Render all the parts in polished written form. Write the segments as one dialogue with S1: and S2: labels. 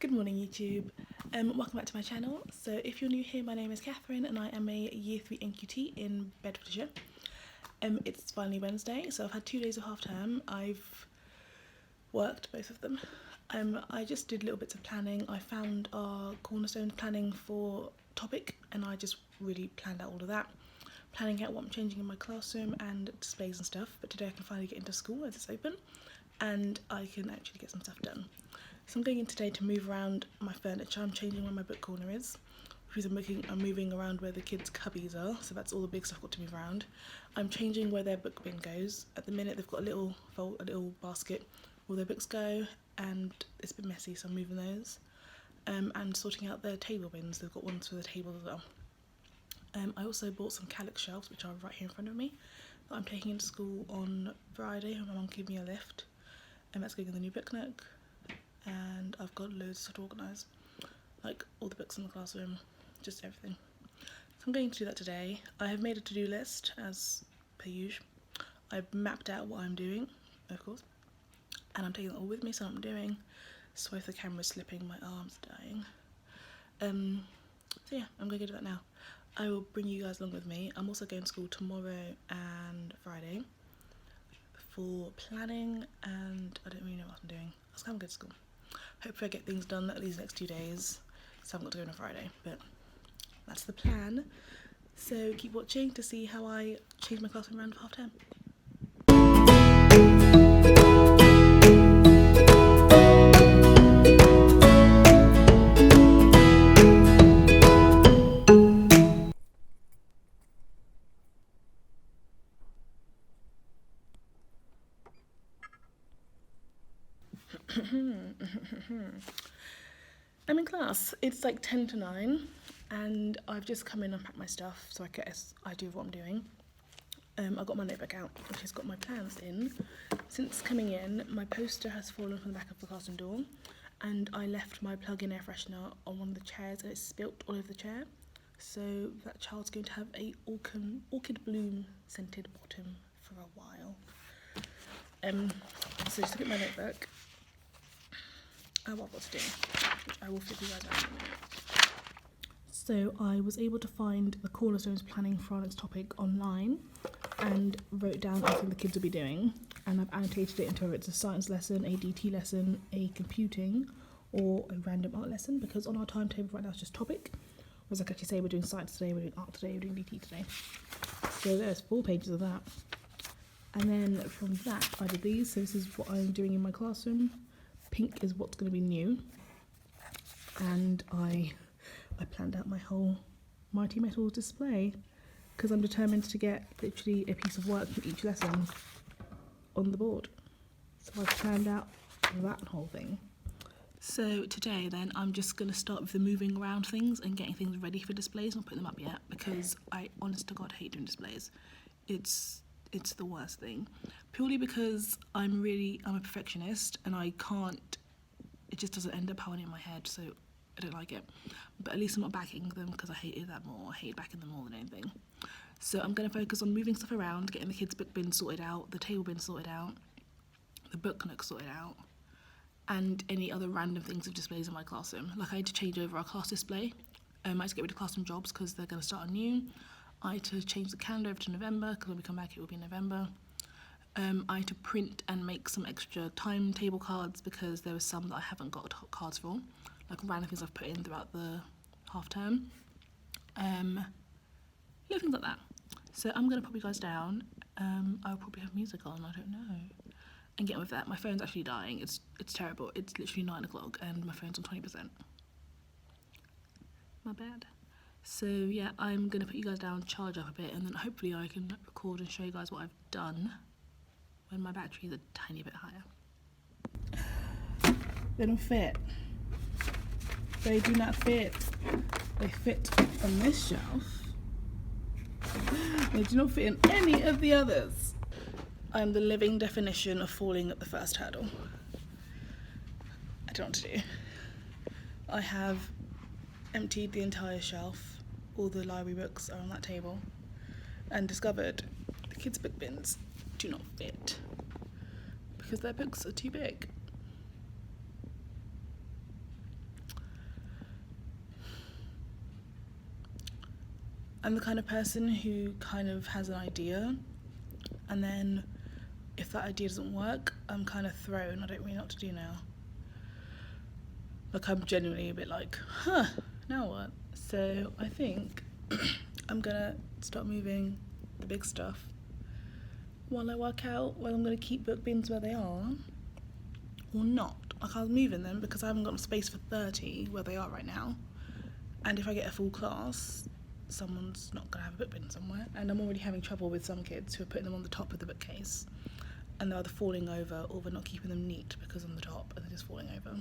S1: Good morning YouTube, welcome back to my channel. So if you're new here, my name is Catherine and I am a Year 3 NQT in Bedfordshire. It's finally Wednesday, so I've had 2 days of half term. I've worked both of them. I just did little bits of planning. I found our cornerstone planning for topic and I just really planned out all of that. Planning out what I'm changing in my classroom and displays and stuff, but today I can finally get into school as it's open and I can actually get some stuff done. So I'm going in today to move around my furniture. I'm changing where my book corner is, because I'm moving around where the kids' cubbies are, so that's all the big stuff I've got to move around. I'm changing where their book bin goes. At the minute they've got a little basket where their books go, and it's a bit messy, so I'm moving those. And sorting out their table bins. They've got ones for the tables as well. I also bought some calyx shelves, which are right here in front of me, that I'm taking into school on Friday when my mum gave me a lift. And that's going in the new book nook. And I've got loads of stuff to organise, like all the books in the classroom, just everything. So I'm going to do that today. I have made a to-do list as per usual. I've mapped out what I'm doing, of course, and I'm taking it all with me, so I'm doing. So if the camera's slipping, my arm's dying. So yeah, I'm going to do that now. I will bring you guys along with me. I'm also going to school tomorrow and Friday for planning, and I don't really know what I'm doing. I just can't go to school. Hopefully I get things done at these next 2 days, so I haven't got to go on a Friday, but that's the plan. So keep watching to see how I change my classroom around for half term. I'm in class. It's like 10 to 9 and I've just come in and packed my stuff so I get an idea of what I'm doing. I've got my notebook out which has got my plans in. Since coming in, my poster has fallen from the back of the classroom door and I left my plug-in air freshener on one of the chairs and it spilt all over the chair. So that child's going to have a orchid bloom scented bottom for a while. So just look at my notebook. What I've got to do, which I will flip you guys out in a minute. So I was able to find the cornerstones planning for our next topic online and wrote down everything the kids will be doing, and I've annotated it into whether it's a science lesson, a DT lesson, a computing or a random art lesson, because on our timetable right now it's just topic. Whereas I could actually say we're doing science today, we're doing art today, we're doing DT today. So there's 4 pages of that. And then from that I did these, so this is what I'm doing in my classroom. Pink is what's going to be new, and I planned out my whole Mighty Metals display because I'm determined to get literally a piece of work from each lesson on the board. So I've planned out that whole thing. So today then I'm just going to start with the moving around things and getting things ready for displays. I'm not putting them up yet because I honest to God hate doing displays. It's the worst thing, purely because I'm a perfectionist and it just doesn't end up how I need in my head, so I don't like it. But at least I'm not backing them because I hated that more. I hate backing them more than anything. So I'm going to focus on moving stuff around, getting the kids' book bin sorted out, the table bin sorted out, the book nook sorted out, and any other random things of displays in my classroom. Like I had to change over our class display. I had to get rid of classroom jobs because they're going to start anew. I had to change the calendar over to November because when we come back it will be November. I had to print and make some extra timetable cards because there were some that I haven't got cards for, like random things I've put in throughout the half term. Little things like that. So I'm going to pop you guys down. I'll probably have music on, I don't know. And get on with that. My phone's actually dying. It's terrible. It's literally 9 o'clock and my phone's on 20%. My bad. So yeah, I'm going to put you guys down, charge up a bit, and then hopefully I can record and show you guys what I've done when my battery is a tiny bit higher. They don't fit. They do not fit. They fit on this shelf. They do not fit in any of the others. I am the living definition of falling at the first hurdle. I don't know what to do. I have emptied the entire shelf. All the library books are on that table, and discovered the kids' book bins do not fit because their books are too big. I'm the kind of person who kind of has an idea, and then if that idea doesn't work, I'm kind of thrown. I don't really know what to do now. Like, I'm genuinely a bit like, now what? So I think I'm gonna start moving the big stuff while I work out whether I'm gonna keep book bins where they are or not. Like, I'll move in them because I haven't got space for 30 where they are right now. And if I get a full class, someone's not gonna have a book bin somewhere. And I'm already having trouble with some kids who are putting them on the top of the bookcase, and they're either falling over or they're not keeping them neat because on the top and they're just falling over.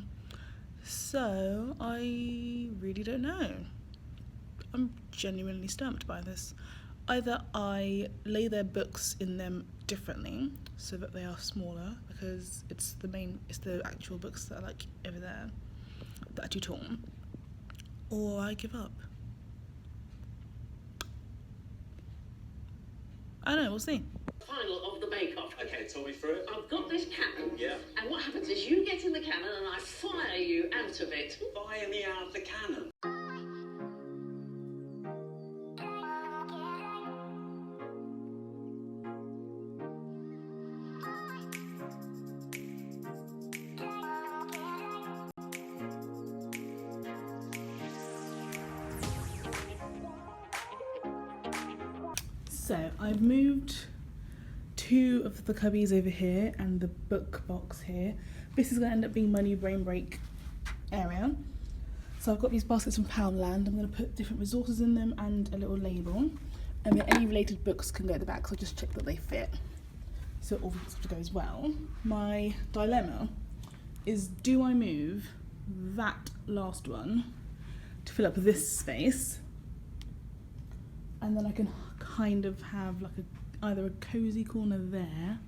S1: So I really don't know. I'm genuinely stumped by this. Either I lay their books in them differently so that they are smaller, because it's the actual books that are like over there that are too tall, or I give up. I don't know, we'll see.
S2: Final of the bake-off.
S3: Okay, talk me through it.
S2: I've got this cannon.
S3: Yeah.
S2: And what happens is you get in the cannon and I fire you out of it.
S3: Fire me out of the cannon.
S1: So I've moved 2 of the cubbies over here and the book box here. This is going to end up being my new brain break area. So I've got these baskets from Poundland. I'm going to put different resources in them and a little label. And then any related books can go at the back, so I'll just check that they fit. So all the books have to go as well. My dilemma is, do I move that last one to fill up this space? And then I can kind of have like either a cozy corner there,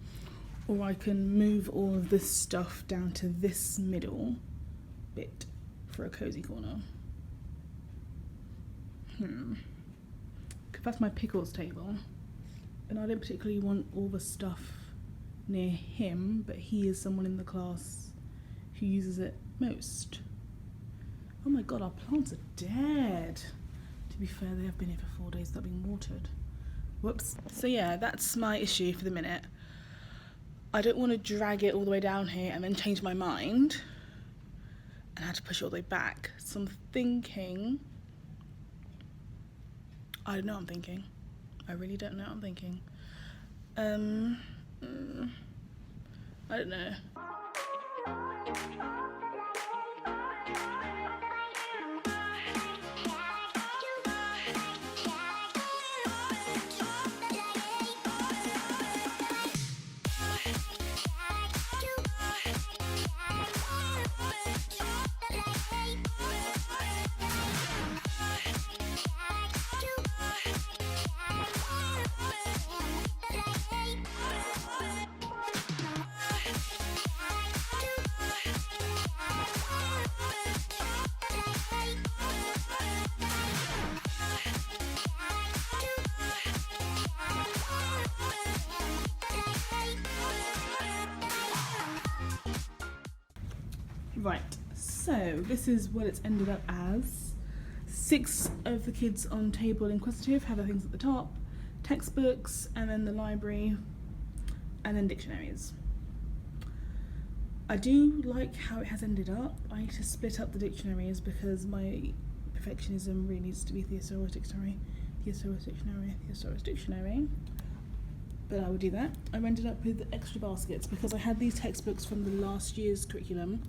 S1: or I can move all of this stuff down to this middle bit for a cozy corner. Because that's my pickles table, and I don't particularly want all the stuff near him, but he is someone in the class who uses it most. Oh my god, our plants are dead. To be fair, they have been here for 4 days without being watered. Whoops. So yeah, that's my issue for the minute. I don't want to drag it all the way down here and then change my mind and have to push it all the way back. So I'm thinking, I don't know what I'm thinking. I really don't know what I'm thinking. I don't know. Right, so this is what it's ended up as. 6 of the kids on table inquisitive have their things at the top, textbooks, and then the library, and then dictionaries. I do like how it has ended up. I need to split up the dictionaries because my perfectionism really needs to be thesaurus dictionary, thesaurus dictionary, thesaurus dictionary. But I will do that. I've ended up with extra baskets because I had these textbooks from the last year's curriculum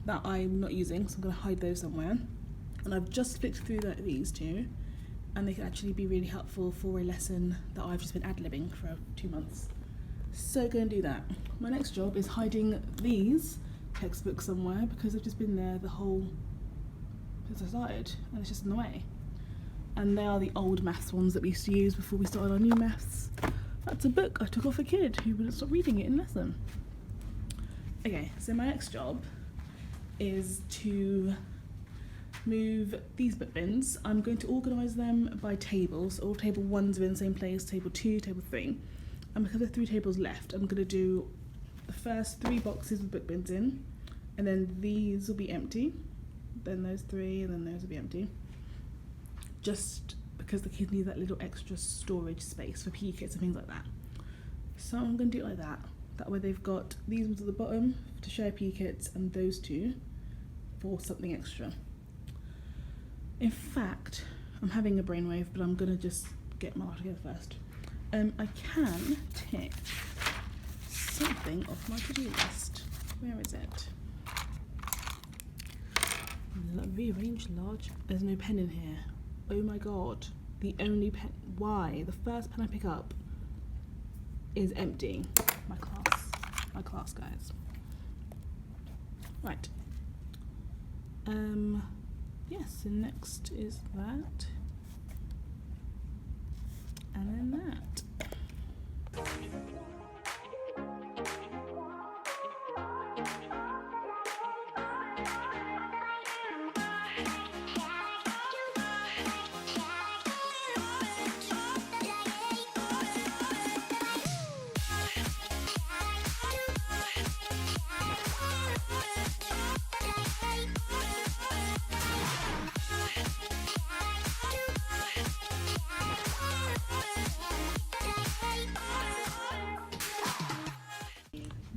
S1: that I'm not using, so I'm going to hide those somewhere. And I've just flicked through these 2, and they can actually be really helpful for a lesson that I've just been ad-libbing for 2 months. So go and do that. My next job is hiding these textbooks somewhere because they've just been there the whole since I started, and it's just in the way. And they are the old maths ones that we used to use before we started our new maths. That's a book I took off a kid who wouldn't stop reading it in lesson. Okay, so my next job is to move these book bins. I'm going to organise them by tables. All table 1s are in the same place, table 2, table 3. And because there are 3 tables left, I'm going to do the first 3 boxes with book bins in, and then these will be empty, then those 3, and then those will be empty. Just because the kids need that little extra storage space for PE kits and things like that. So I'm going to do it like that. That way they've got these ones at the bottom to share PE kits and those two for something extra. In fact, I'm having a brainwave, but I'm going to just get my life together first. I can tick something off my to-do list. Where is it? Rearrange large. There's no pen in here. Oh my god. The only pen. Why? The first pen I pick up is empty. My class, guys. Right. Yes, so next is that. And then that.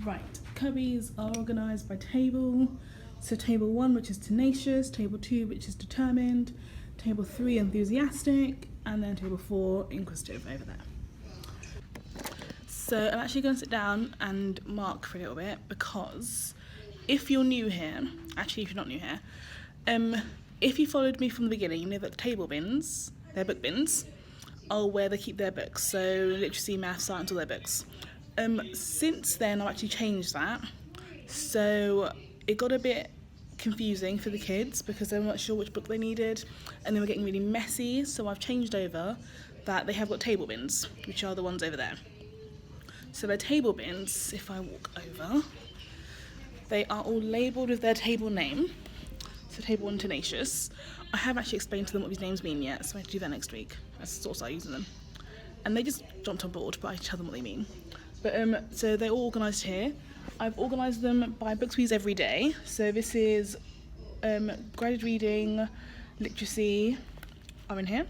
S1: Right, cubbies are organised by table. So table 1, which is tenacious, table 2, which is determined, table 3, enthusiastic, and then table 4, inquisitive over there. So I'm actually going to sit down and mark for a little bit, because if you're new here, actually if you're not new here, if you followed me from the beginning, you know that the table bins, their book bins, are where they keep their books. So literacy, maths, science, all their books. Since then I've actually changed that, so it got a bit confusing for the kids because they were not sure which book they needed and they were getting really messy, so I've changed over that they have got table bins, which are the ones over there. So their table bins, if I walk over, they are all labelled with their table name. So table 1, tenacious. I haven't actually explained to them what these names mean yet, so I have to do that next week. I sort of start using them. And they just jumped on board, but I tell them what they mean. But so they're all organised here. I've organised them by books we use every day. So this is guided reading, literacy are in here.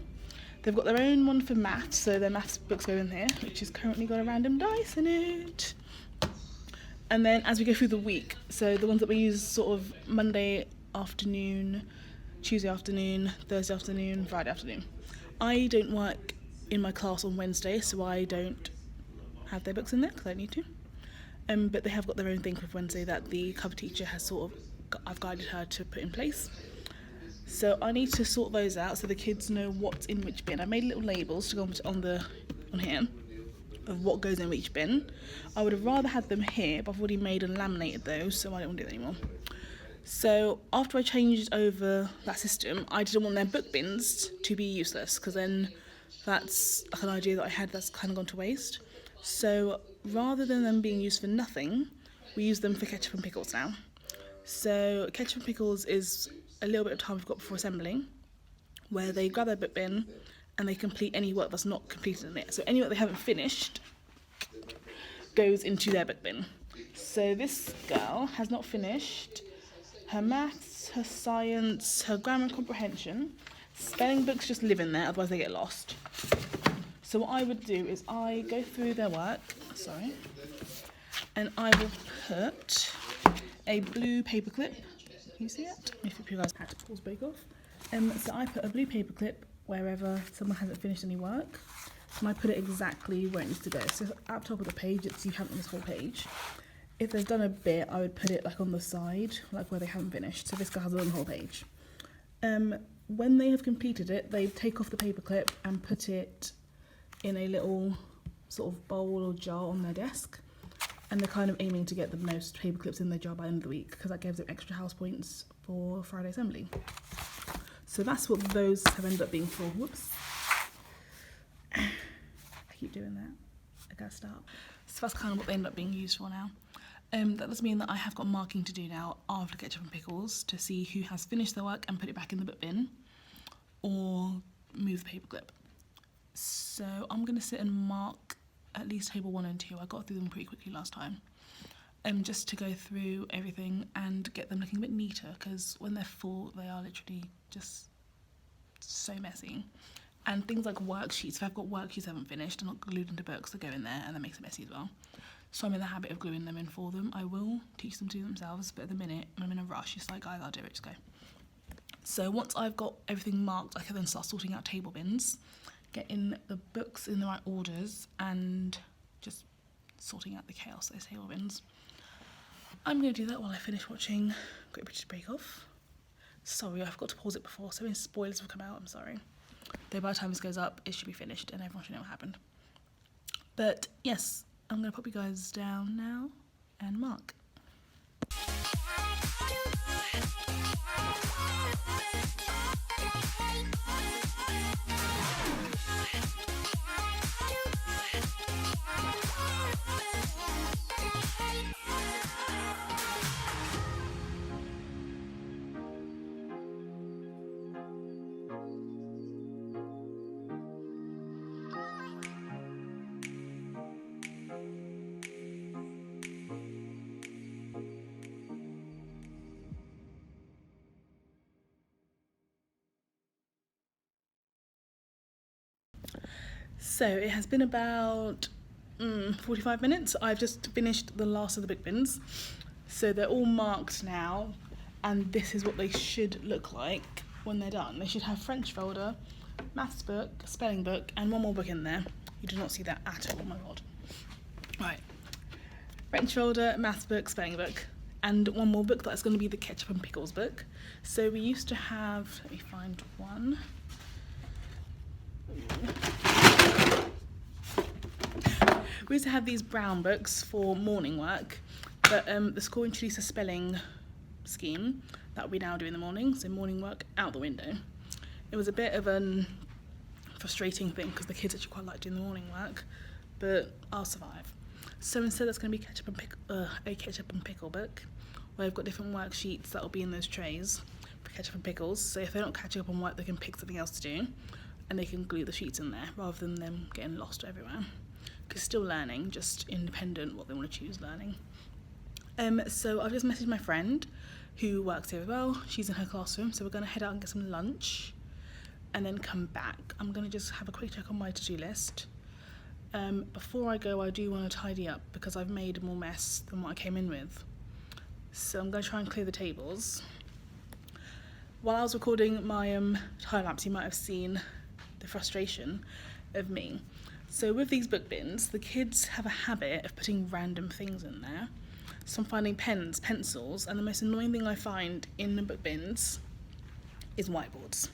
S1: They've got their own one for maths, so their maths books go in here, which has currently got a random dice in it. And then as we go through the week, so the ones that we use sort of Monday afternoon, Tuesday afternoon, Thursday afternoon, Friday afternoon. I don't work in my class on Wednesday, so I don't have their books in there because I need to. But they have got their own thing for Wednesday that the cover teacher has I've guided her to put in place. So I need to sort those out so the kids know what's in which bin. I made little labels to go on here of what goes in each bin. I would have rather had them here, but I've already made and laminated those, so I don't want to do that anymore. So after I changed over that system, I didn't want their book bins to be useless, because then that's like an idea that I had that's kind of gone to waste. So rather than them being used for nothing, we use them for ketchup and pickles now. So ketchup and pickles is a little bit of time we've got before assembling, where they grab their book bin and they complete any work that's not completed in it. So any work they haven't finished goes into their book bin. So this girl has not finished her maths, her science, her grammar and comprehension. Spelling books just live in there, otherwise they get lost. So what I would do is I go through their work, and I will put a blue paperclip. Can you see it? If you guys had to pause break off. So I put a blue paperclip wherever someone hasn't finished any work, and I put it exactly where it needs to go. So at the top of the page, you haven't done this whole page. If they've done a bit, I would put it like on the side, like where they haven't finished. So this guy has done the whole page. When they have completed it, they take off the paperclip and put it in a little sort of bowl or jar on their desk, and they're kind of aiming to get the most paper clips in their jar by the end of the week, because that gives them extra house points for Friday assembly. So that's what those have ended up being for. Whoops. I keep doing that. I gotta stop. So that's kind of what they end up being used for now. That does mean that I have got marking to do now after ketchup and pickles to see who has finished their work and put it back in the book bin, or move the paperclip. So I'm going to sit and mark at least table 1 and 2. I got through them pretty quickly last time. Just to go through everything and get them looking a bit neater, because when they're full, they are literally just so messy. And things like worksheets, if I've got worksheets I haven't finished, I'm not glued into books, that go in there, and that makes it messy as well. So I'm in the habit of gluing them in for them. I will teach them to do themselves, but at the minute, I'm in a rush. It's like, guys, I'll do it, just go. So once I've got everything marked, I can then start sorting out table bins, getting the books in the right orders, and just sorting out the chaos of those table bins. I'm going to do that while I finish watching Great British Bake Off. Sorry, I forgot to pause it before, so many spoilers have come out, I'm sorry. Though by the time this goes up, it should be finished and everyone should know what happened. But yes, I'm going to pop you guys down now and mark. So it has been about 45 minutes. I've just finished the last of the book bins. So they're all marked now, and this is what they should look like when they're done. They should have French folder, maths book, spelling book, and one more book in there. You do not see that at all, oh my god. Right. French folder, maths book, spelling book, and one more book that's going to be the ketchup and pickles book. So we used to have, let me find one. We used to have these brown books for morning work, but the school introduced a spelling scheme that we now do in the morning, so morning work out the window. It was a bit of a frustrating thing because the kids actually quite like doing the morning work, but I'll survive. So instead that's going to be a ketchup and pickle book, where I've got different worksheets that will be in those trays for ketchup and pickles, so if they're not catching up on work they can pick something else to do, and they can glue the sheets in there rather than them getting lost everywhere. Because still learning, just independent what they want to choose learning. So I've just messaged my friend who works here as well. She's in her classroom, so we're going to head out and get some lunch and then come back. I'm going to just have a quick check on my to-do list. Before I go, I do want to tidy up because I've made more mess than what I came in with. So I'm going to try and clear the tables. While I was recording my time lapse, you might have seen the frustration of me. So with these book bins, the kids have a habit of putting random things in there. So I'm finding pens, pencils, and the most annoying thing I find in the book bins is whiteboards.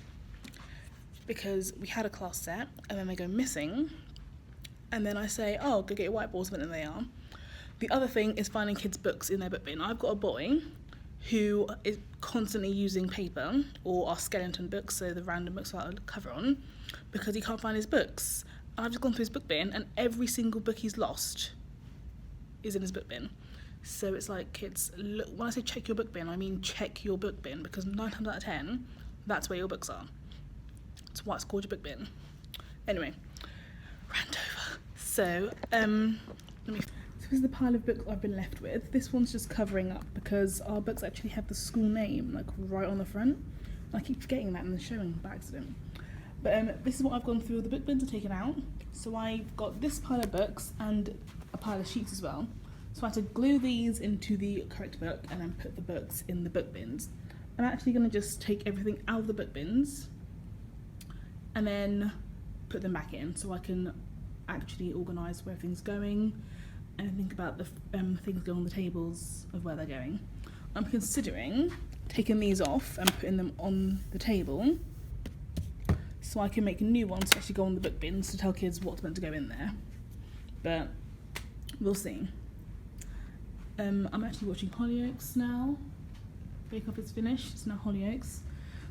S1: Because we had a class set, and then they go missing, and then I say, oh, go get your whiteboards, but then they are. The other thing is finding kids' books in their book bin. I've got a boy who is constantly using paper, or our skeleton books, so the random books without a cover on, because he can't find his books. I've just gone through his book bin and every single book he's lost is in his book bin. So it's like, kids, look, when I say check your book bin, I mean check your book bin, because 9 times out of 10, that's where your books are. That's why it's called your book bin. Anyway, rant over. So, so here's the pile of books I've been left with. This one's just covering up because our books actually have the school name like right on the front. And I keep forgetting that and then showing by accident. But this is what I've gone through. The book bins are taken out. So I've got this pile of books and a pile of sheets as well. So I had to glue these into the correct book and then put the books in the book bins. I'm actually going to just take everything out of the book bins and then put them back in so I can actually organise where everything's going and think about the things going on the tables of where they're going. I'm considering taking these off and putting them on the table so I can make new ones to actually go on the book bins to tell kids what's meant to go in there. But we'll see. I'm actually watching Hollyoaks now. Bake Off is finished, it's now Hollyoaks.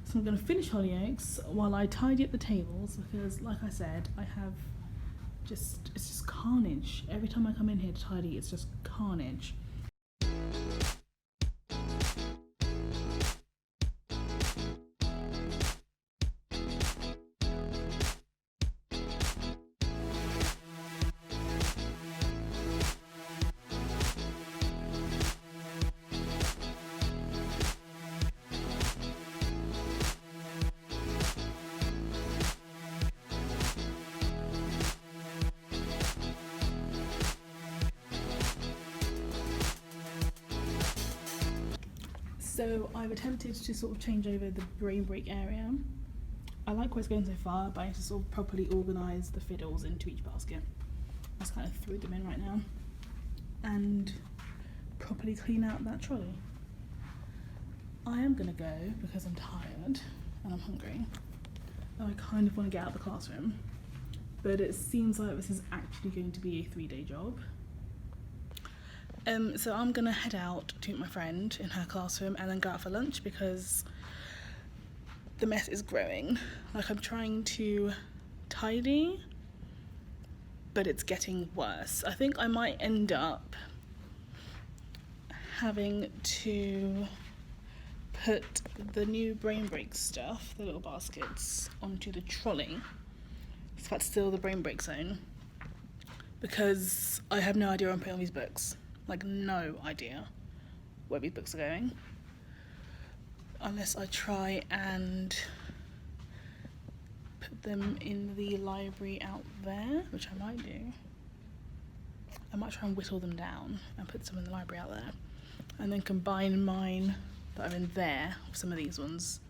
S1: So I'm going to finish Hollyoaks while I tidy up the tables because, like I said, it's just carnage. Every time I come in here to tidy, it's just carnage. So I've attempted to sort of change over the brain break area. I like where it's going so far, but I need to sort of properly organise the fiddles into each basket. I just kind of threw them in right now. And properly clean out that trolley. I am gonna go because I'm tired and I'm hungry. And I kind of want to get out of the classroom. But it seems like this is actually going to be a 3-day job. So I'm gonna head out to meet my friend in her classroom and then go out for lunch because the mess is growing. Like, I'm trying to tidy, but it's getting worse. I think I might end up having to put the new brain break stuff, the little baskets, onto the trolley. So that's still the brain break zone, because I have no idea where I'm putting all these books. Like, no idea where these books are going. Unless I try and put them in the library out there, which I might do. I might try and whittle them down and put some in the library out there. And then combine mine that are in there with some of these ones.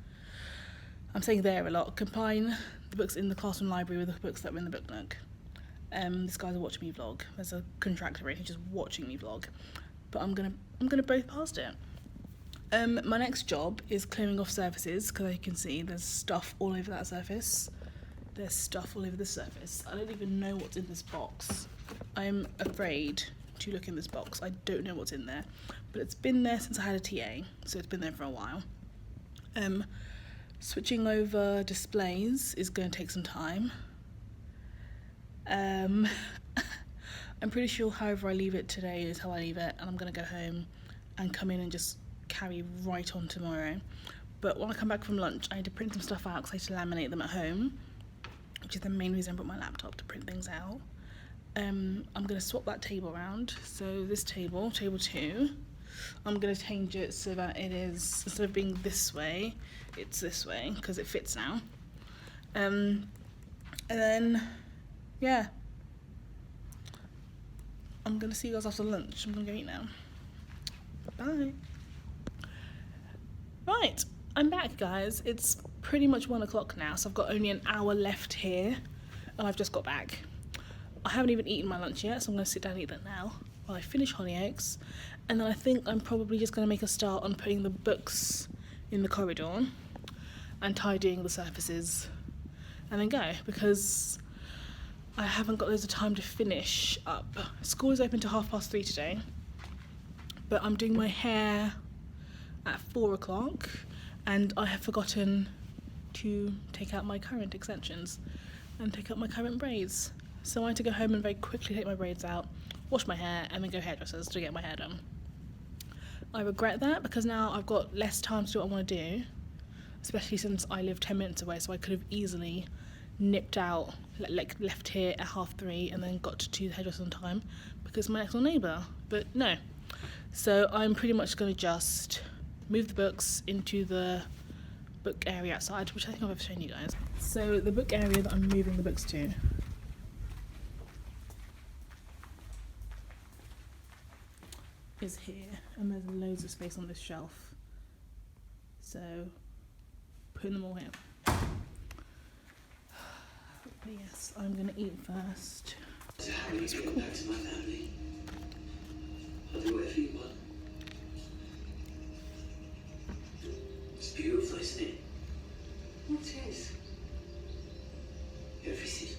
S1: I'm saying there a lot. Combine the books in the classroom library with the books that were in the book nook. This guy's a watch me vlog. There's a contractor in, he's just watching me vlog. But I'm gonna both past it. My next job is clearing off surfaces, because as you can see there's stuff all over that surface. There's stuff all over the surface. I don't even know what's in this box. I'm afraid to look in this box. I don't know what's in there. But it's been there since I had a TA, so it's been there for a while. Switching over displays is going to take some time. I'm pretty sure however I leave it today is how I leave it, and I'm going to go home and come in and just carry right on tomorrow. But when I come back from lunch, I need to print some stuff out because I need to laminate them at home, which is the main reason I brought my laptop, to print things out. I'm going to swap that table around. So this table 2, I'm going to change it so that it is, instead of being this way, it's this way, because it fits now. And then, yeah, I'm going to see you guys after lunch. I'm going to go eat now. Bye. Right, I'm back, guys. It's pretty much 1 o'clock now, so I've got only an hour left here, and I've just got back. I haven't even eaten my lunch yet, so I'm going to sit down and eat that now while I finish Hijinks. And then I think I'm probably just going to make a start on putting the books in the corridor and tidying the surfaces and then go, because I haven't got loads of time to finish up. School is open to 3:30 today, but I'm doing my hair at 4 o'clock and I have forgotten to take out my current extensions and take out my current braids. So I had to go home and very quickly take my braids out, wash my hair, and then go hairdressers to get my hair done. I regret that because now I've got less time to do what I want to do, especially since I live 10 minutes away, so I could have easily nipped out, like left here at 3:30 and then got to the hairdresser on time because my next door neighbour, but no. So I'm pretty much going to just move the books into the book area outside, which I think I've shown you guys. So the book area that I'm moving the books to is here, and there's loads of space on this shelf, so putting them all here. But yes, I'm gonna eat first.
S3: So how do you get back to my family? I'll do whatever you want. It's beautiful, isn't it?
S2: What is?
S3: Everything.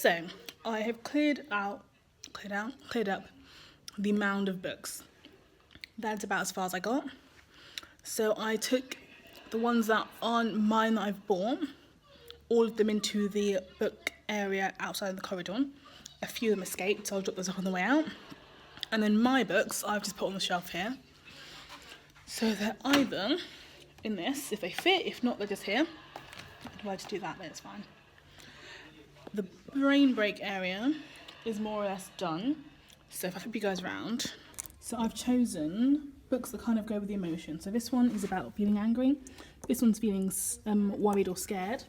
S1: So I have cleared up the mound of books. That's about as far as I got. So I took the ones that aren't mine that I've bought, all of them into the book area outside the corridor. A few of them escaped, so I'll drop those off on the way out. And then my books I've just put on the shelf here. So they're either in this, if they fit, if not, they're just here. If I just do that, then it's fine. The brain break area is more or less done. So if I flip you guys around. So I've chosen books that kind of go with the emotion. So this one is about feeling angry. This one's feeling worried or scared.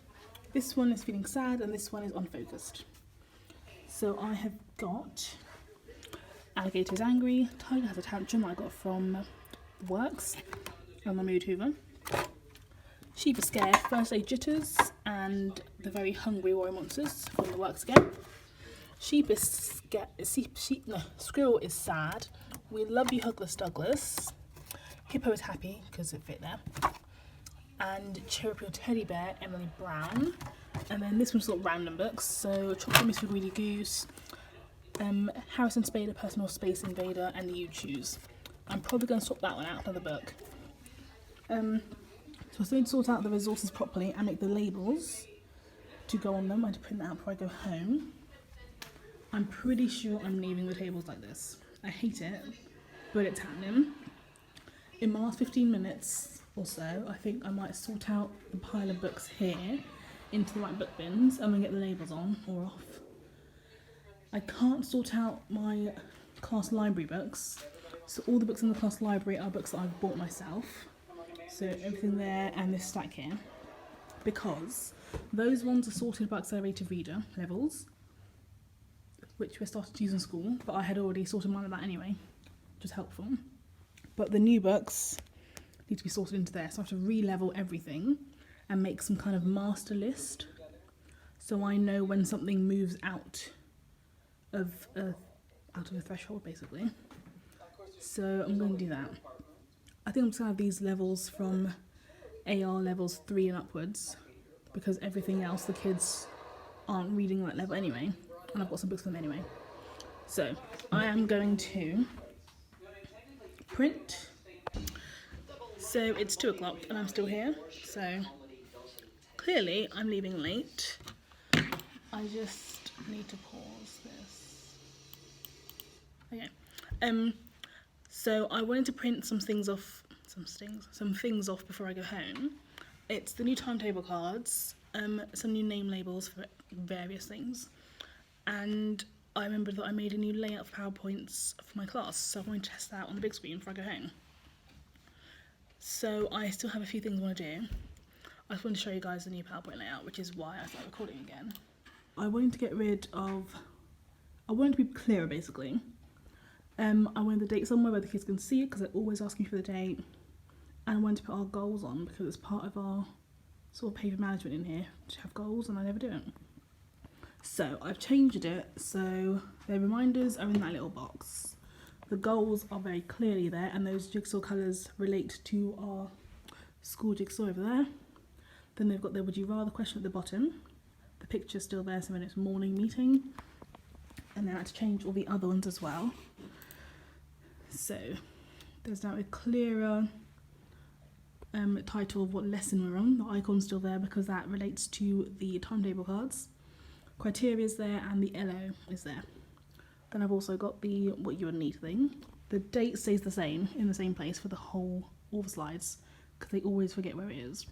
S1: This one is feeling sad, and this one is unfocused. So I have got Alligator is Angry, Tiger Has a Tantrum that I got from Works and my Mood Hoover. Sheep is Scared, First Aid Jitters, and The Very Hungry Warrior Monsters from the Works again. Squirrel is Sad, We Love You Hugless Douglas, Hippo is Happy because it fit there, and Cherry Teddy Bear, Emily Brown. And then this one's got random books, so Chocolate Miss Greedy Goose, Harrison Spader, Personal Space Invader, and You Choose. I'm probably going to swap that one out for the book. So I'm going to sort out the resources properly and make the labels to go on them. I had to print that out before I go home. I'm pretty sure I'm leaving the tables like this. I hate it, but it's happening. In my last 15 minutes or so, I think I might sort out the pile of books here into the right book bins and then get the labels on or off. I can't sort out my class library books, so all the books in the class library are books that I've bought myself. So everything there and this stack here, because those ones are sorted by accelerated reader levels, which we're starting to use in school, but I had already sorted mine of that anyway, which is helpful. But the new books need to be sorted into there, so I have to re-level everything and make some kind of master list, so I know when something moves out of a threshold, basically. So I'm going to do that. I think I'm just going to have these levels from AR levels 3 and upwards, because everything else the kids aren't reading that level anyway, and I've got some books for them anyway. So I am going to print. So it's 2 o'clock and I'm still here, so clearly I'm leaving late. I just need to pause this. Okay. So I wanted to print some things off before I go home. It's the new timetable cards, some new name labels for various things, and I remembered that I made a new layout for PowerPoints for my class, so I'm going to test that out on the big screen before I go home. So I still have a few things I want to do. I just wanted to show you guys the new PowerPoint layout, which is why I started recording again. I wanted to be clearer, basically. I wanted the date somewhere where the kids can see it, because they always ask me for the date. And I wanted to put our goals on, because it's part of our sort of paper management in here to have goals, and I never do it. So I've changed it so the reminders are in that little box. The goals are very clearly there, and those jigsaw colours relate to our school jigsaw over there. Then they've got their would you rather question at the bottom. The picture's still there, so when it's morning meeting. And then I had to change all the other ones as well. So there's now a clearer title of what lesson we're on. The icon's still there because that relates to the timetable cards. Criteria is there and the LO is there. Then I've also got the what you would need thing. The date stays the same in the same place for all the slides, because they always forget where it is.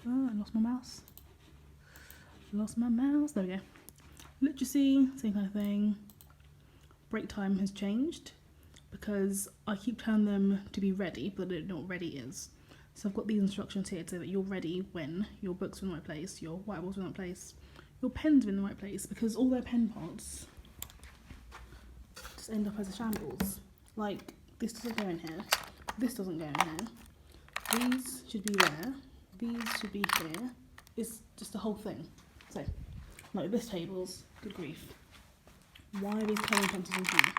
S1: Oh, I lost my mouse. There we go. Literacy, same kind of thing. Break time has changed because I keep telling them to be ready, but they're not ready is. So I've got these instructions here so that you're ready when your books are in the right place, your whiteboards are in the right place, your pens are in the right place, because all their pen pots just end up as a shambles. Like, this doesn't go in here, this doesn't go in here, these should be there, these should be here. It's just the whole thing. So, like this table's, good grief. Why are these coloring pencils in here?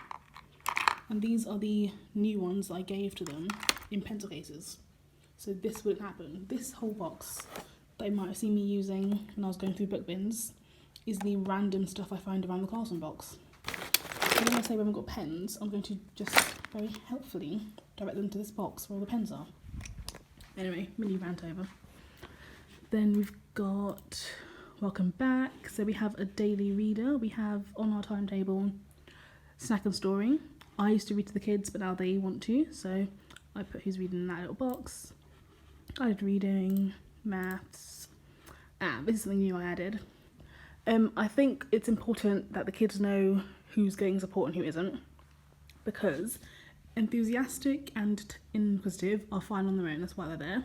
S1: And these are the new ones I gave to them in pencil cases. So this wouldn't happen. This whole box that you might have seen me using when I was going through book bins is the random stuff I find around the classroom box. So when I say we haven't got pens, I'm going to just very helpfully direct them to this box where all the pens are. Anyway, mini rant over. Then we've got welcome back. So we have a daily reader. We have on our timetable snack and story. I used to read to the kids, but now they want to, so I put who's reading in that little box. Guided reading, maths. This is something new I added. I think it's important that the kids know who's getting support and who isn't, because enthusiastic and inquisitive are fine on their own, that's why they're there.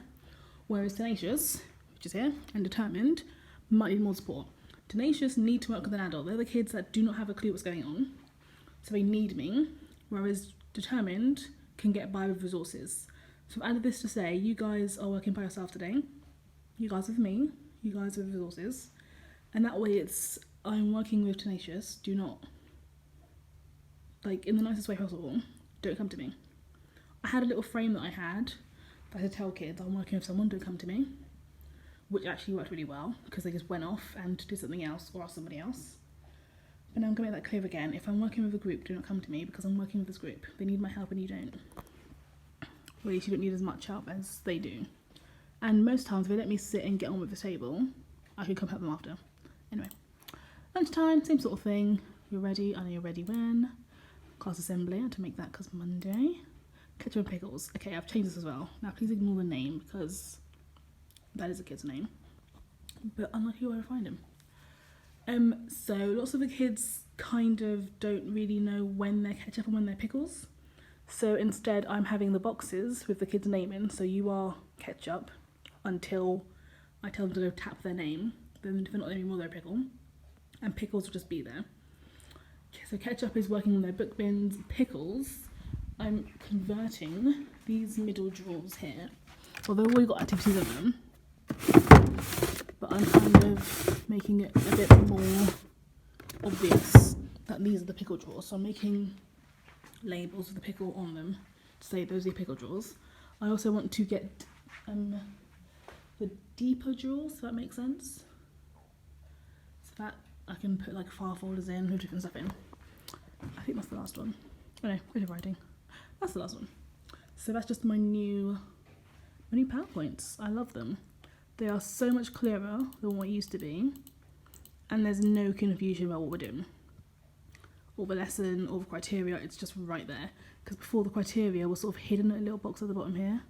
S1: Whereas tenacious, which is here, and determined might need more support. Tenacious need to work with an adult. They're the kids that do not have a clue what's going on, so they need me, whereas determined can get by with resources. So I've added this to say, you guys are working by yourself today, you guys with me, you guys with resources, and that way it's, I'm working with tenacious, do not, like in the nicest way possible, don't come to me. I had a little frame that I had that I had to tell kids, I'm working with someone, don't come to me, which actually worked really well because they just went off and did something else or asked somebody else. But now I'm going to make that clear again. If I'm working with a group, do not come to me because I'm working with this group. They need my help and you don't. Or at least you don't need as much help as they do. And most times if they let me sit and get on with the table, I can come help them after. Anyway, lunchtime, same sort of thing. You're ready, I know you're ready when. Class assembly, I had to make that because Monday. Ketchup and pickles. Okay, I've changed this as well. Now please ignore the name because that is a kid's name. But unlucky where I find him. So lots of the kids kind of don't really know when they're ketchup and when they're pickles. So instead I'm having the boxes with the kid's name in, so you are ketchup until I tell them to go tap their name. Then if they're not anymore, they're pickle. And pickles will just be there. Okay, so ketchup is working on their book bins. Pickles, I'm converting these middle drawers here. Although we've already got activities in them, but I'm kind of making it a bit more obvious that these are the pickle drawers. So I'm making labels with the pickle on them to say those are your pickle drawers. I also want to get the deeper drawers, if that makes sense. So that I can put like file folders in with different stuff in. I think that's the last one. Oh no, creative writing. That's the last one. So that's just my new PowerPoints. I love them. They are so much clearer than what it used to be, and there's no confusion about what we're doing. Or the lesson, or the criteria, it's just right there. Because before the criteria was sort of hidden in a little box at the bottom here,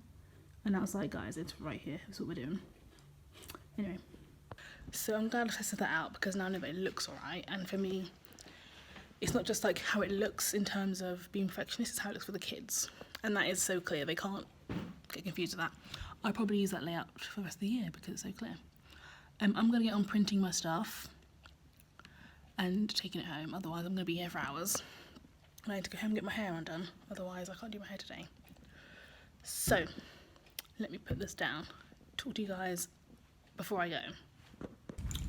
S1: and now it's like, guys, it's right here, that's what we're doing. Anyway, so I'm glad I tested that out because now I know that it looks alright, and for me, it's not just like how it looks in terms of being perfectionist, it's how it looks for the kids. And that is so clear, they can't get confused with that. I'll probably use that layout for the rest of the year because it's so clear. I'm going to get on printing my stuff and taking it home, otherwise I'm going to be here for hours. I need to go home and get my hair undone, otherwise I can't do my hair today. So, let me put this down, talk to you guys before I go.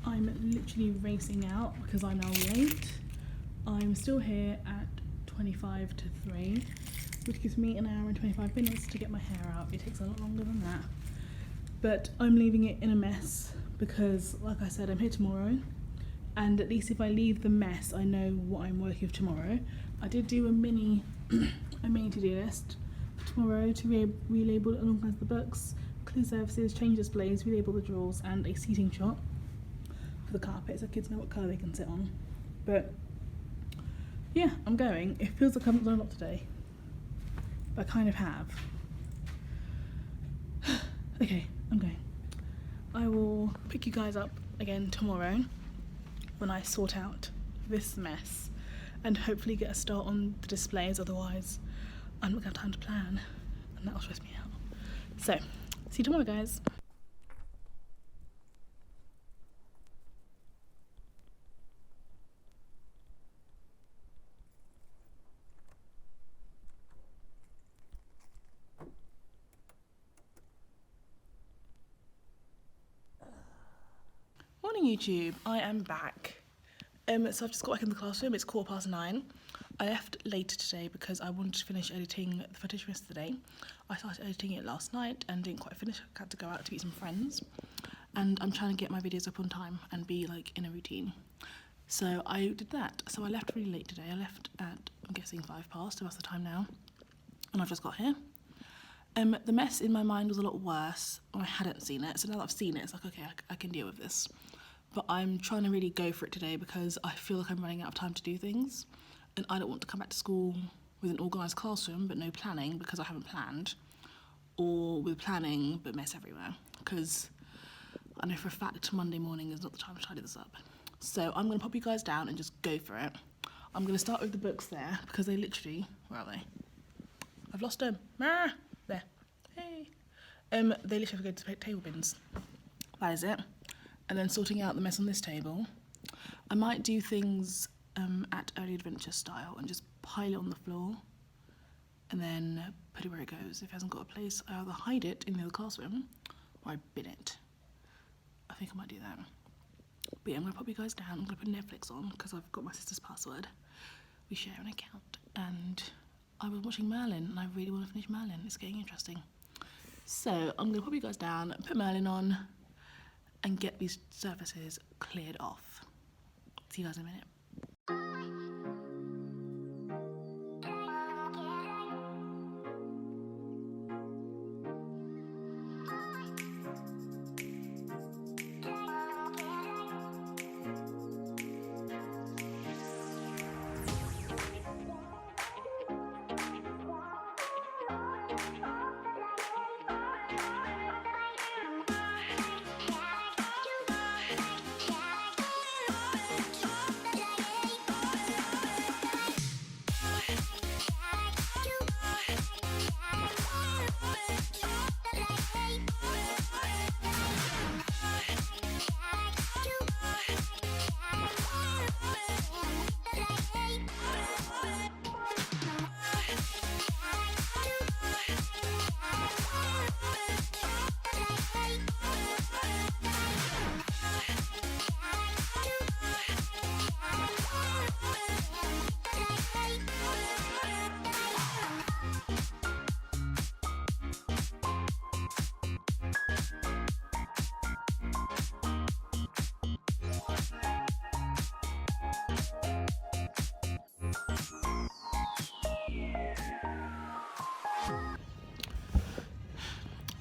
S1: I'm literally racing out because I'm now late. I'm still here at 25 to 3, which gives me an hour and 25 minutes to get my hair out. It takes a lot longer than that. But I'm leaving it in a mess because, like I said, I'm here tomorrow. And at least if I leave the mess, I know what I'm working with tomorrow. I did do a mini to-do list for tomorrow to relabel and organise the books, clear surfaces, change displays, relabel the drawers, and a seating chart for the carpet so kids know what colour they can sit on. But yeah, I'm going. It feels like I haven't done a lot today, but I kind of have. Okay, I'm going. I will pick you guys up again tomorrow when I sort out this mess and hopefully get a start on the displays, otherwise I'm not going to have time to plan and that'll stress me out. So, see you tomorrow, guys. Morning YouTube, I am back. So I've just got back in the classroom, it's 9:15. I left late today because I wanted to finish editing the footage from yesterday. I started editing it last night and didn't quite finish. I had to go out to meet some friends. And I'm trying to get my videos up on time and be like in a routine. So I did that. So I left really late today. I left at, I'm guessing 5 past, so that's the time now. And I've just got here. The mess in my mind was a lot worse when I hadn't seen it. So now that I've seen it, it's like, okay, I can deal with this. But I'm trying to really go for it today because I feel like I'm running out of time to do things. And I don't want to come back to school with an organised classroom but no planning because I haven't planned. Or with planning but mess everywhere. Because I know for a fact Monday morning is not the time to tidy this up. So I'm going to pop you guys down and just go for it. I'm going to start with the books there because they literally, where are they? I've lost them. Ah, there. Hey. They literally have to go to table bins. That is it. And then sorting out the mess on this table. I might do things at early adventure style and just pile it on the floor and then put it where it goes. If it hasn't got a place, I either hide it in the other classroom or I bin it. I think I might do that. But yeah, I'm going to pop you guys down. I'm going to put Netflix on because I've got my sister's password. We share an account. And I was watching Merlin and I really want to finish Merlin. It's getting interesting. So I'm going to pop you guys down, put Merlin on and get these surfaces cleared off. See you guys in a minute.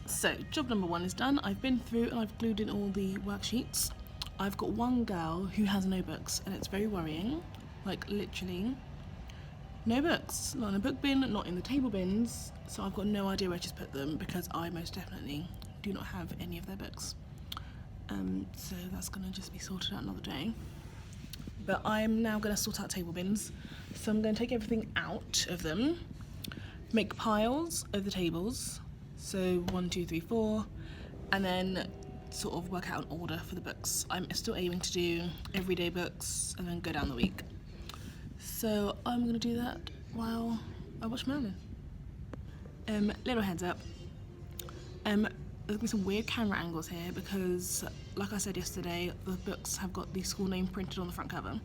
S1: So, job number 1 is done. I've been through and I've glued in all the worksheets. I've got one girl who has no books and it's very worrying. Like, literally, no books. Not in a book bin, not in the table bins. So I've got no idea where she's put them because I most definitely do not have any of their books. So that's going to just be sorted out another day. But I'm now going to sort out table bins. So I'm going to take everything out of them, make piles of the tables. So 1, 2, 3, 4, and then sort of work out an order for the books. I'm still aiming to do everyday books and then go down the week. So I'm going to do that while I watch Merlin. Little heads up. There's going to be some weird camera angles here because, like I said yesterday, the books have got the school name printed on the front cover.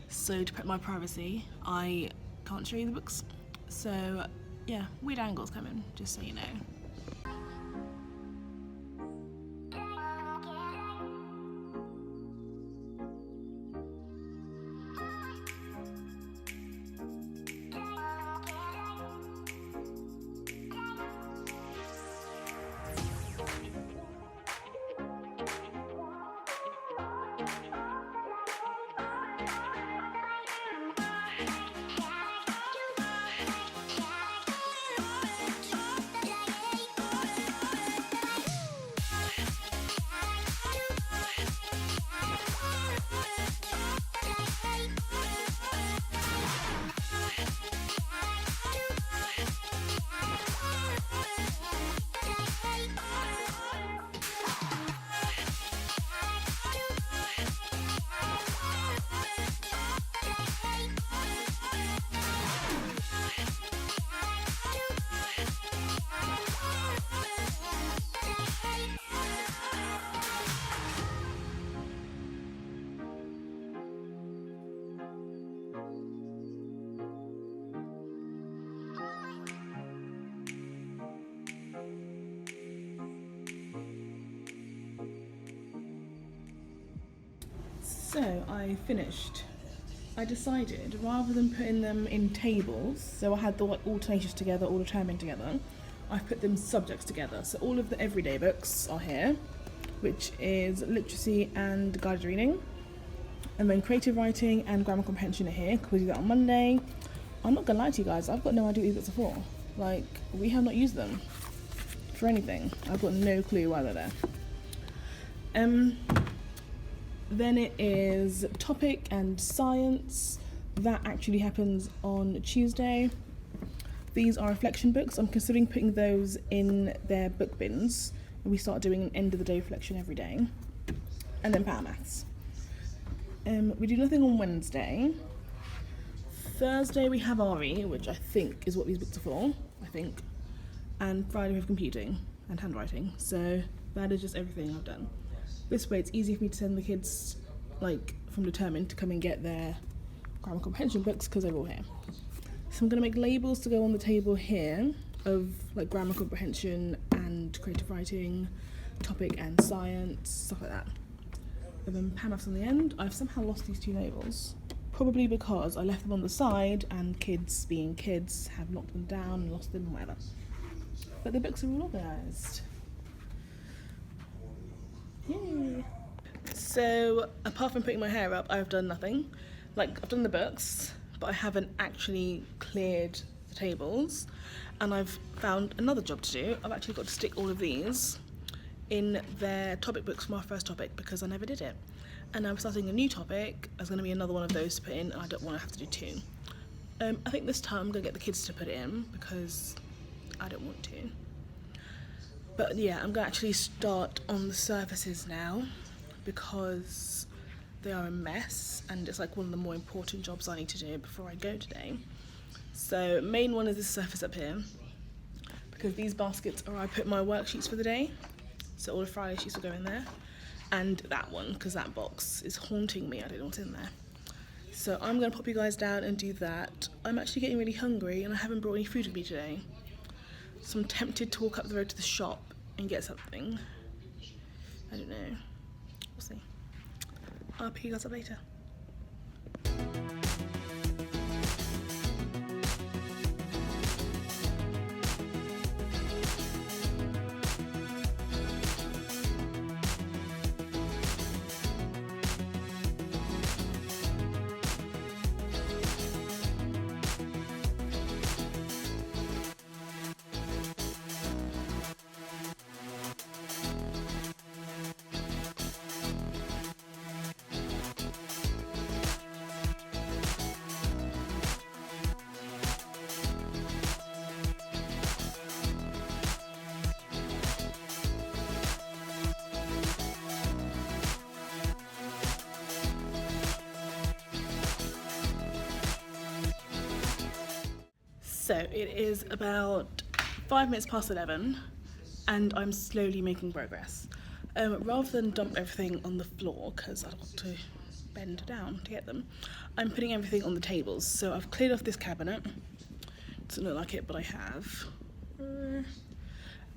S1: So to protect my privacy, I can't show you the books. So yeah, weird angles coming, just so you know. I finished, I decided rather than putting them in tables, so I had the alternations together, all determined together, I've put them subjects together. So all of the everyday books are here, which is literacy and guided reading. And then creative writing and grammar comprehension are here, because we do that on Monday. I'm not gonna lie to you guys, I've got no idea what these books are for. Like, we have not used them for anything. I've got no clue why they're there. Then it is topic and science. That actually happens on Tuesday. These are reflection books. I'm considering putting those in their book bins. And we start doing an end of the day reflection every day. And then power maths. We do nothing on Wednesday. Thursday we have RE, which I think is what these books are for, I think. And Friday we have computing and handwriting. So that is just everything I've done. This way it's easy for me to send the kids, like, from Determined to come and get their grammar comprehension books because they're all here. So I'm going to make labels to go on the table here of, like, grammar comprehension and creative writing, topic and science, stuff like that. And then PAMAFs on the end. I've somehow lost these 2 labels. Probably because I left them on the side and kids, being kids, have knocked them down and lost them, whatever. But the books are all organised. Yay! So, apart from putting my hair up, I've done nothing. Like, I've done the books, but I haven't actually cleared the tables. And I've found another job to do. I've actually got to stick all of these in their topic books from our first topic because I never did it. And I'm starting a new topic. There's going to be another one of those to put in, and I don't want to have to do 2. I think this time I'm going to get the kids to put it in because I don't want to. But yeah, I'm going to actually start on the surfaces now because they are a mess and it's like one of the more important jobs I need to do before I go today. So main one is this surface up here because these baskets are where I put my worksheets for the day. So all the Friday sheets will go in there. And that one, because that box is haunting me, I don't know what's in there. So I'm going to pop you guys down and do that. I'm actually getting really hungry and I haven't brought any food with me today. So I'm tempted to walk up the road to the shop and get something. I don't know. We'll see. I'll pick you guys up later. So it is about 5 minutes past 11 and I'm slowly making progress. Rather than dump everything on the floor, because I've got to bend down to get them, I'm putting everything on the tables. So I've cleared off this cabinet. Doesn't look like it, but I have.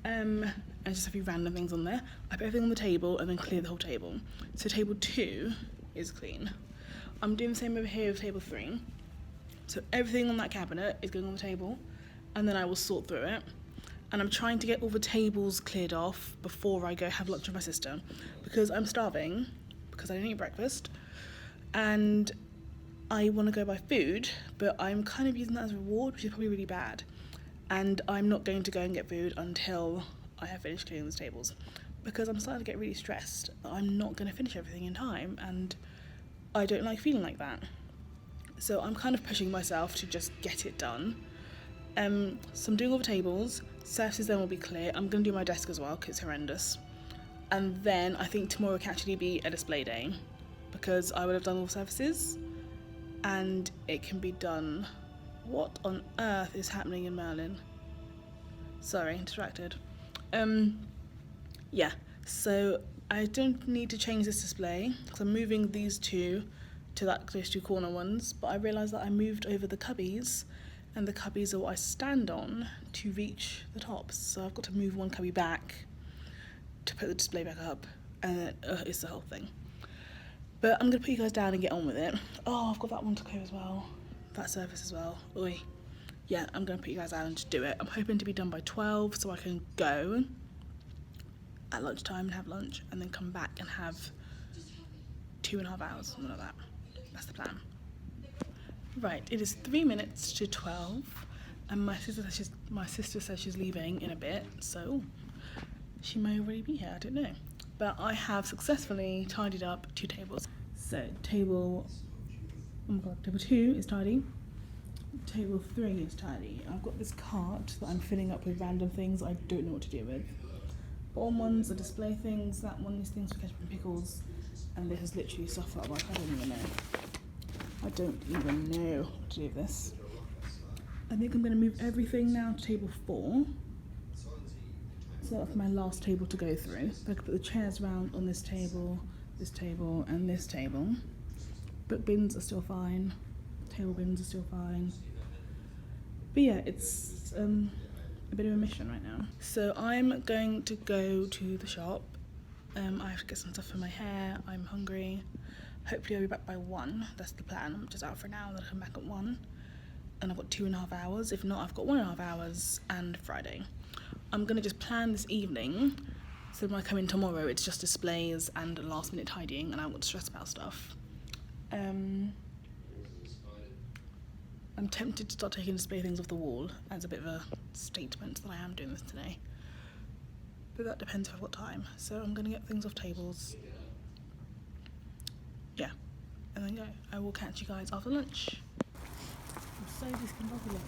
S1: And just a few random things on there. I put everything on the table and then clear the whole table. So table 2 is clean. I'm doing the same over here with table 3. So everything on that cabinet is going on the table and then I will sort through it. And I'm trying to get all the tables cleared off before I go have lunch with my sister because I'm starving because I didn't eat breakfast and I want to go buy food, but I'm kind of using that as a reward, which is probably really bad. And I'm not going to go and get food until I have finished clearing those tables because I'm starting to get really stressed that I'm not going to finish everything in time and I don't like feeling like that. So I'm kind of pushing myself to just get it done. So I'm doing all the tables, surfaces then will be clear. I'm going to do my desk as well because it's horrendous. And then I think tomorrow can actually be a display day because I would have done all the surfaces and it can be done. What on earth is happening in Merlin? Sorry, distracted. Yeah, so I don't need to change this display because I'm moving these 2 to those 2 corner ones, but I realised that I moved over the cubbies and the cubbies are what I stand on to reach the tops. So I've got to move one cubby back to put the display back up and then it's the whole thing. But I'm gonna put you guys down and get on with it. Oh, I've got that one to go as well. That service as well. Oi. Yeah, I'm gonna put you guys down and just do it. I'm hoping to be done by 12 so I can go at lunchtime and have lunch and then come back and have 2.5 hours, something like that. That's the plan. Right, it is 3 minutes to 12 and my sister says she's leaving in a bit, so she may already be here, I don't know. But I have successfully tidied up 2 tables. So table 2 is tidy. Table 3 is tidy. I've got this cart that I'm filling up with random things I don't know what to do with. Bottom ones are display things, that one is things for ketchup and pickles, and this is literally stuff that I don't even know. I don't even know what to do with this. I think I'm going to move everything now to table 4. So that's my last table to go through. I could put the chairs around on this table, and this table. Book bins are still fine. Table bins are still fine. But yeah, it's a bit of a mission right now. So I'm going to go to the shop. I have to get some stuff for my hair. I'm hungry. Hopefully I'll be back by 1. That's the plan. I'm just out for an hour and then I'll come back at 1. And I've got 2.5 hours. If not, I've got 1.5 hours and Friday. I'm gonna just plan this evening. So when I come in tomorrow, it's just displays and last minute tidying and I won't stress about stuff. I'm tempted to start taking display things off the wall as a bit of a statement that I am doing this today. But that depends if I've got time. So I'm gonna get things off tables. Yeah, and then go. I will catch you guys after lunch. I'm so discombobulated.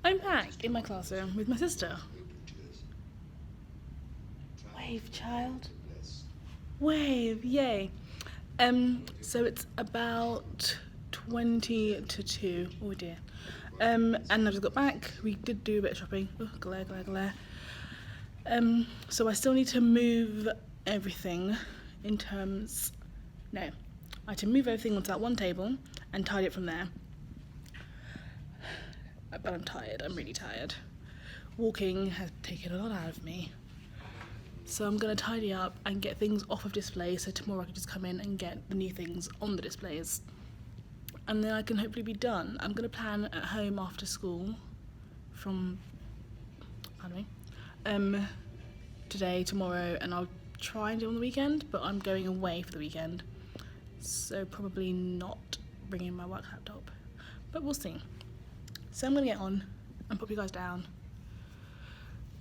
S1: I'm back in my classroom with my sister. Wave, child. Wave, yay. So it's about 20 to 2. Oh dear. And I just got back. We did do a bit of shopping. Oh, glare, glare, glare. So I still need to move everything in terms... No. I had to move everything onto that one table and tidy it from there. But I'm tired. I'm really tired. Walking has taken a lot out of me. So I'm going to tidy up and get things off of display so tomorrow I can just come in and get the new things on the displays. And then I can hopefully be done. I'm going to plan at home after school from, pardon me, today, tomorrow, and I'll try and do it on the weekend, but I'm going away for the weekend. So probably not bringing my work laptop, but we'll see. So I'm going to get on and pop you guys down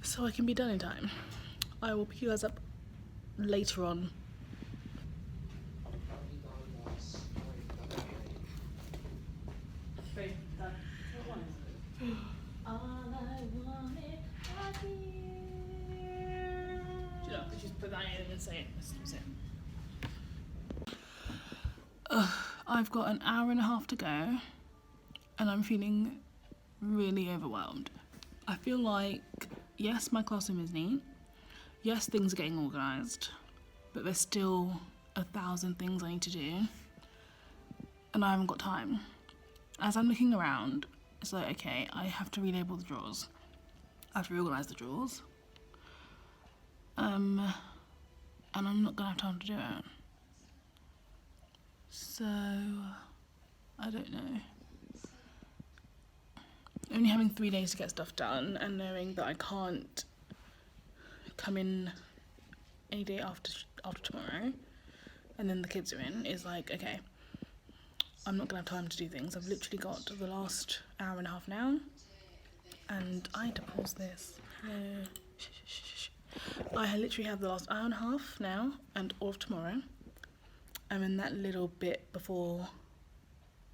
S1: so I can be done in time. I will pick you guys up later on. Just put that in and say it. I've got an hour and a half to go and I'm feeling really overwhelmed. I feel like, yes, my classroom is neat. Yes, things are getting organised, but there's still 1,000 things I need to do and I haven't got time. As I'm looking around, it's like, okay, I have to relabel the drawers. I have to reorganise the drawers. And I'm not gonna have time to do it. So, I don't know. Only having 3 days to get stuff done and knowing that I can't come in any day after tomorrow and then the kids are in is like, okay, I'm not gonna have time to do things. I've literally got the last hour and a half now and I had to pause this. I literally have the last hour and a half now and all of tomorrow. I'm in that little bit before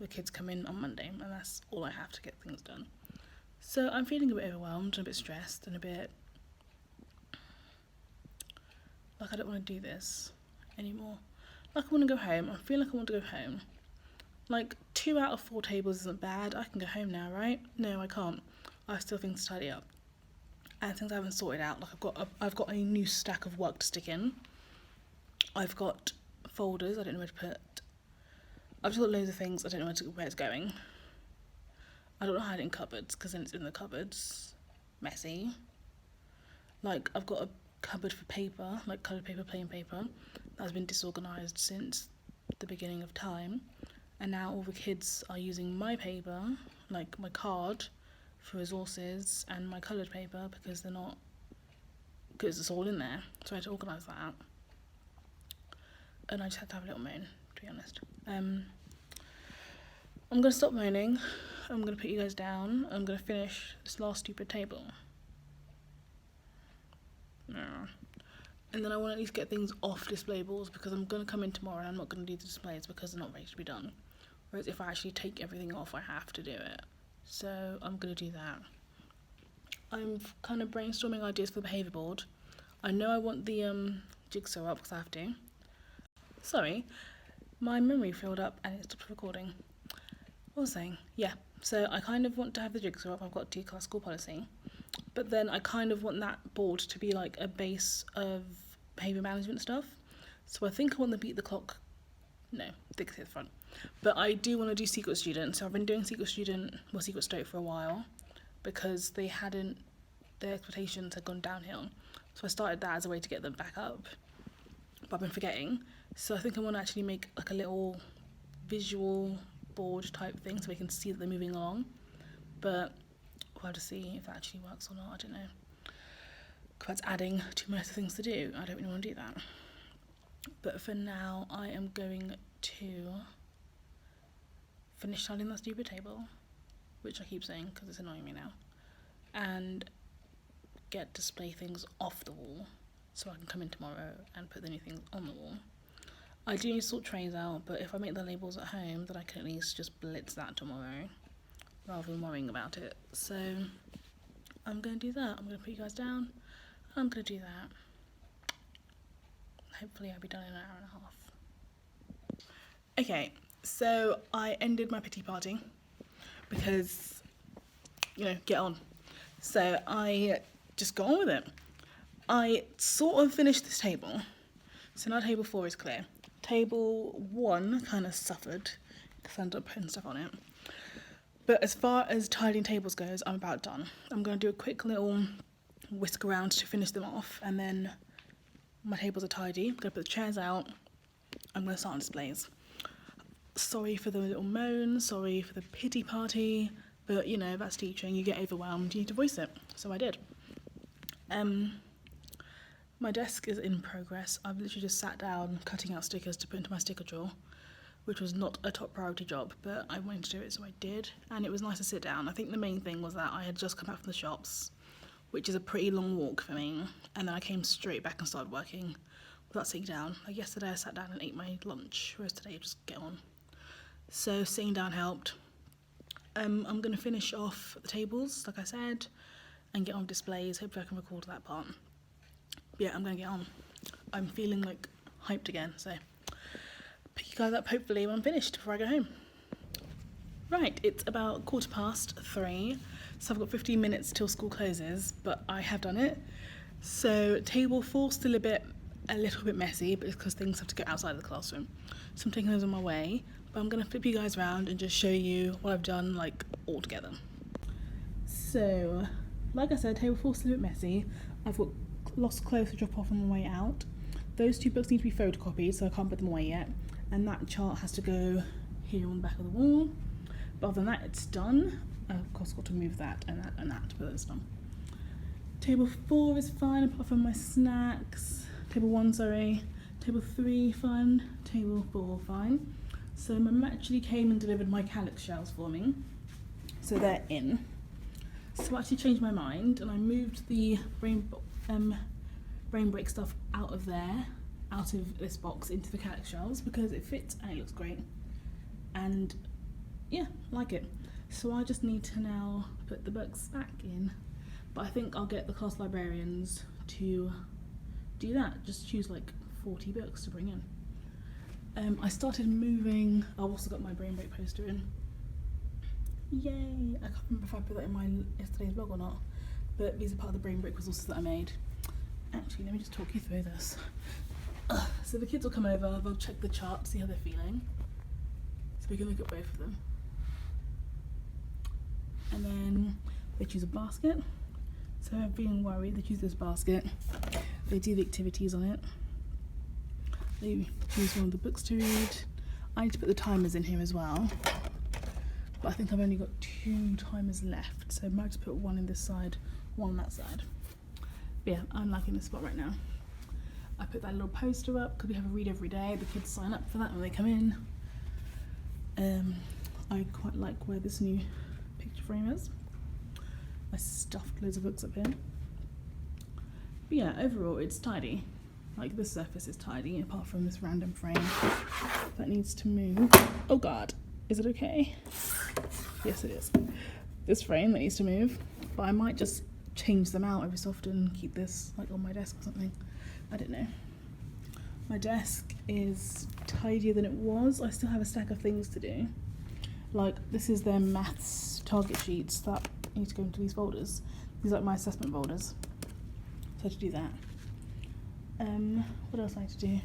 S1: the kids come in on Monday and that's all I have to get things done. So I'm feeling a bit overwhelmed and a bit stressed and a bit like I don't want to do this anymore. Like I want to go home. I feel like I want to go home. Like 2 out of 4 tables isn't bad. I can go home now, right? No, I can't. I have still things to tidy up. And things I haven't sorted out. Like I've got a new stack of work to stick in. I've got folders I don't know where to put. I've just got loads of things I don't know where it's going. I don't know how to hide it in cupboards because then it's in the cupboards. messy. Like, I've got a cupboard for paper, like coloured paper, plain paper, that's been disorganised since the beginning of time. And now all the kids are using my paper, like my card, for resources, and my coloured paper because it's all in there. So I had to organise that. And I just had to have a little moan, to be honest. I'm going to stop moaning. I'm going to put you guys down. I'm going to finish this last stupid table. And then I want to at least get things off display boards because I'm going to come in tomorrow and I'm not going to do the displays because they're not ready to be done. Whereas if I actually take everything off, I have to do it. So I'm going to do that. I'm kind of brainstorming ideas for the behaviour board. I know I want the jigsaw up because I have to. Sorry, my memory filled up and it stopped recording. What was I saying? Yeah, so I kind of want to have the jigsaw up. I've got T-class school policy. But then I kind of want that board to be like a base of behaviour management stuff. So I think I want to beat the clock. No, thick to the front. But I do want to do Secret Student. So I've been doing Secret Stoke for a while because their expectations had gone downhill. So I started that as a way to get them back up. But I've been forgetting. So I think I want to actually make like a little visual board type thing so we can see that they're moving along. But we'll have to see if that actually works or not, I don't know. Because that's adding too many things to do. I don't really want to do that. But for now, I am going to finish tidying that stupid table, which I keep saying because it's annoying me now, and get display things off the wall so I can come in tomorrow and put the new things on the wall. I do need to sort trays out, but if I make the labels at home, then I can at least just blitz that tomorrow rather than worrying about it. So I'm going to do that. I'm going to put you guys down. I'm going to do that. Hopefully I'll be done in an hour and a half. Okay, so I ended my pity party because, you know, get on. So I just got on with it. I sort of finished this table. So now table 4 is clear. Table 1 kind of suffered because I ended up putting stuff on it. But as far as tidying tables goes, I'm about done. I'm going to do a quick little whisk around to finish them off, and then my tables are tidy. I'm going to put the chairs out. I'm going to start on displays. Sorry for the little moan, sorry for the pity party, but you know, that's teaching. You get overwhelmed, you need to voice it. So I did. My desk is in progress. I've literally just sat down cutting out stickers to put into my sticker drawer, which was not a top priority job, but I wanted to do it, so I did. And it was nice to sit down. I think the main thing was that I had just come back from the shops, which is a pretty long walk for me, and then I came straight back and started working without sitting down. Like yesterday I sat down and ate my lunch, whereas today I just get on. So sitting down helped. I'm going to finish off the tables, like I said, and get on displays. Hopefully I can record that part. But yeah, I'm going to get on. I'm feeling like hyped again, so pick you guys up hopefully when I'm finished before I go home. Right, it's about 3:15, so I've got 15 minutes till school closes, but I have done it. So table 4 still a little bit messy, but it's because things have to go outside of the classroom. So I'm taking those on my way, but I'm going to flip you guys around and just show you what I've done, like, all together. So, like I said, table 4 still a bit messy. I've got lots of clothes to drop off on my way out. Those 2 books need to be photocopied, so I can't put them away yet. And that chart has to go here on the back of the wall. But other than that, it's done. I've of course got to move that and that, but it's done. Table 4 is fine, apart from my snacks. Table 1, sorry. Table 3, fine. Table 4, fine. So my mum actually came and delivered my calyx shells for me. So they're in. So I actually changed my mind and I moved the brain break stuff out of there, out of this box into the calyx shells because it fits and it looks great. And yeah, I like it. So I just need to now put the books back in. But I think I'll get the class librarians to do that. Just choose like 40 books to bring in. I started moving. I've also got my brain break poster in. Yay! I can't remember if I put that in my yesterday's vlog or not, but these are part of the brain break resources that I made. Actually, let me just talk you through this. So the kids will come over, they'll check the chart, see how they're feeling. So we can look at both of them. And then they choose a basket. So I'm being worried. They choose this basket. They do the activities on it. They choose one of the books to read. I need to put the timers in here as well. But I think I've only got 2 timers left. So I might just put one in this side, one on that side. But yeah, I'm liking this spot right now. I put that little poster up because we have a read every day. The kids sign up for that when they come in. I quite like where this new picture frame is. I stuffed loads of books up here. But yeah, overall it's tidy. Like the surface is tidy apart from this random frame that needs to move. Oh god, is it okay? Yes it is. This frame that needs to move, but I might just change them out every so often and keep this like on my desk or something. I don't know. My desk is tidier than it was. I still have a stack of things to do. Like this is their maths target sheets that need to go into these folders. These are like my assessment folders. So I have to do that. What else I need to do?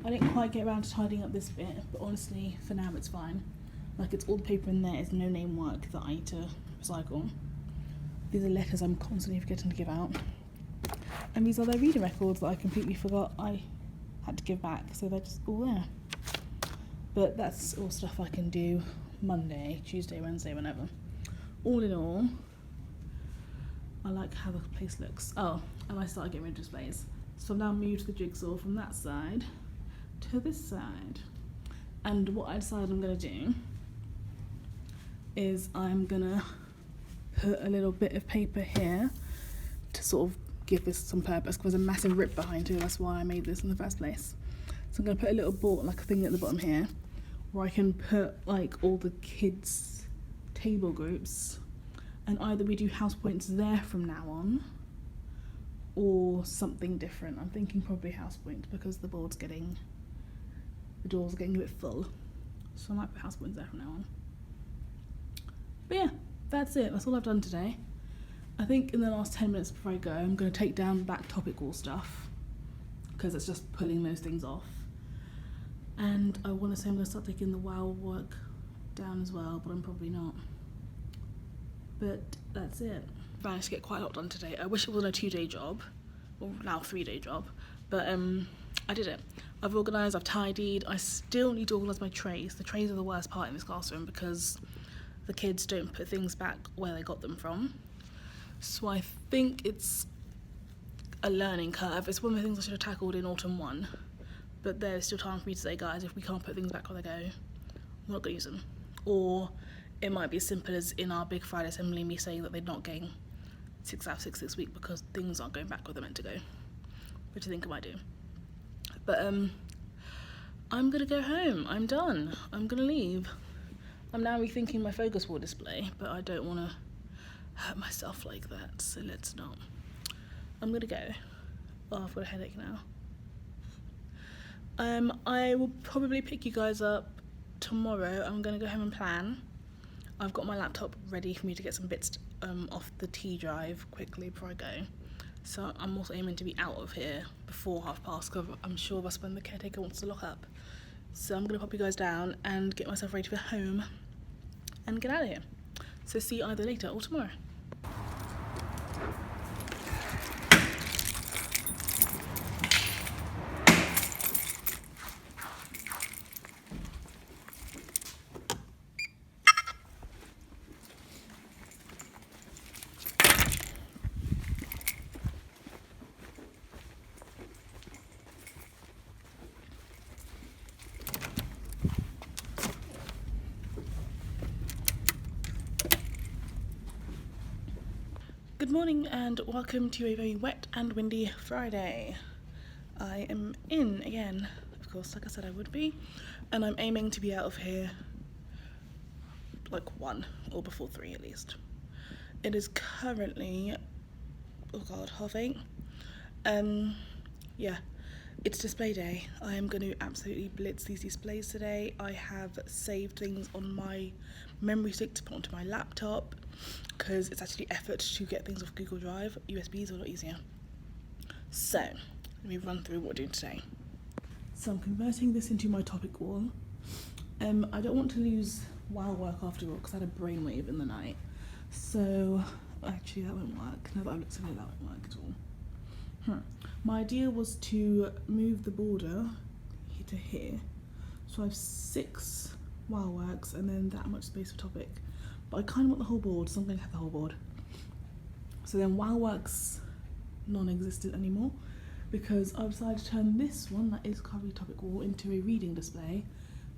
S1: I didn't quite get around to tidying up this bit, but honestly, for now it's fine. Like it's all the paper in there is no name work that I need to recycle. These are letters I'm constantly forgetting to give out. And these are their reading records that I completely forgot I had to give back, so they're just all there. But that's all stuff I can do Monday, Tuesday, Wednesday, whenever. All in all, I like how the place looks. Oh, and I started getting rid of displays. So I've now moved the jigsaw from that side to this side. And what I decided I'm going to do is I'm going to put a little bit of paper here to sort of give this some purpose, because there's a massive rip behind it. That's why I made this in the first place. So I'm going to put a little board, like a thing at the bottom here, where I can put like all the kids' table groups, and either we do house points there from now on, or something different. I'm thinking probably house points because the door's getting a bit full. So I might put house points there from now on. But yeah, that's it. That's all I've done today. I think in the last 10 minutes before I go, I'm going to take down that topical stuff because it's just pulling those things off. And I want to say I'm going to start taking the WOW work down as well, but I'm probably not. But that's it. I managed to get quite a lot done today. I wish it wasn't a 2-day job, or now 3-day job, but I did it. I've organised, I've tidied. I still need to organise my trays. The trays are the worst part in this classroom because the kids don't put things back where they got them from. So I think it's a learning curve. It's one of the things I should have tackled in autumn 1, but there's still time for me to say, guys, if we can't put things back where they go, we're not going to use them. Or it might be as simple as in our big Friday assembly, me saying that they're not getting 6 out of 6 this week because things aren't going back where they're meant to go, which I think I might do. But I'm gonna go home. I'm done. I'm gonna leave. I'm now rethinking my focus wall display, but I don't want to hurt myself like that, so let's not. I'm gonna go. Oh, I've got a headache now. I will probably pick you guys up tomorrow. I'm gonna go home and plan. I've got my laptop ready for me to get some bits off the T drive quickly before I go. So I'm also aiming to be out of here before past because I'm sure that's when the caretaker wants to lock up. So I'm going to pop you guys down and get myself ready for home and get out of here. So see you either later or tomorrow. Good morning and welcome to a very wet and windy Friday. I am in again, of course, like I said I would be, and I'm aiming to be out of here like 1 or before 3 at least. It is currently, oh god, 8:30. Yeah, it's display day. I am going to absolutely blitz these displays today. I have saved things on my memory stick to put onto my laptop because it's actually effort to get things off Google Drive. USBs are a lot easier. So, let me run through what we're doing today. So I'm converting this into my topic wall. I don't want to lose WOW work after all because I had a brainwave in the night. So actually that won't work. Now that I've looked at it, that won't work at all. My idea was to move the border here to here. So I have 6 wow works and then that much space for topic. But I kind of want the whole board, so I'm going to have the whole board. So then wow works non-existent anymore, because I've decided to turn this one that is currently topic wall into a reading display,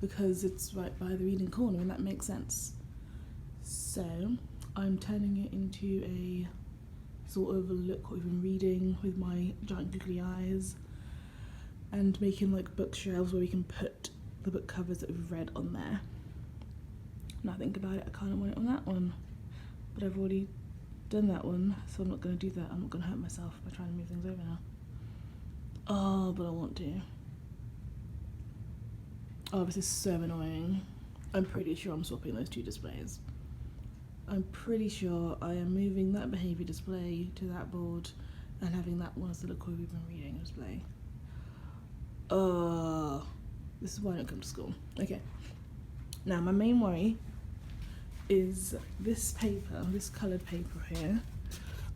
S1: because it's right by the reading corner and that makes sense. So I'm turning it into a sort of look what we've been reading with my giant googly eyes, and making like bookshelves where we can put the book covers that we've read on there. Now I think about it, I kind of want it on that one, but I've already done that one, so I'm not going to do that. I'm not going to hurt myself by trying to move things over now. Oh, but I want to. Oh, this is so annoying. I'm pretty sure I'm swapping those 2 displays. I'm pretty sure I am moving that behaviour display to that board and having that one as the look what we've been reading display. This is why I don't come to school. Okay. Now my main worry is this paper, this coloured paper here.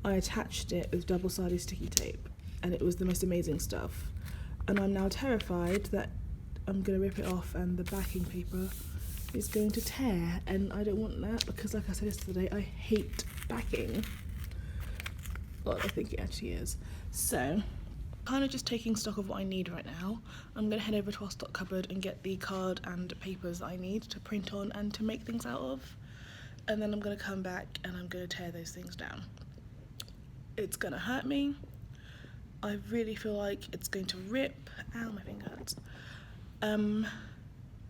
S1: I attached it with double-sided sticky tape and it was the most amazing stuff. And I'm now terrified that I'm going to rip it off and the backing paper is going to tear, and I don't want that because, like I said yesterday, I hate backing. Well, I think it actually is. So, kind of just taking stock of what I need right now. I'm going to head over to our stock cupboard and get the card and papers that I need to print on and to make things out of. And then I'm going to come back and I'm going to tear those things down. It's going to hurt me. I really feel like it's going to rip. Ow, my finger hurts.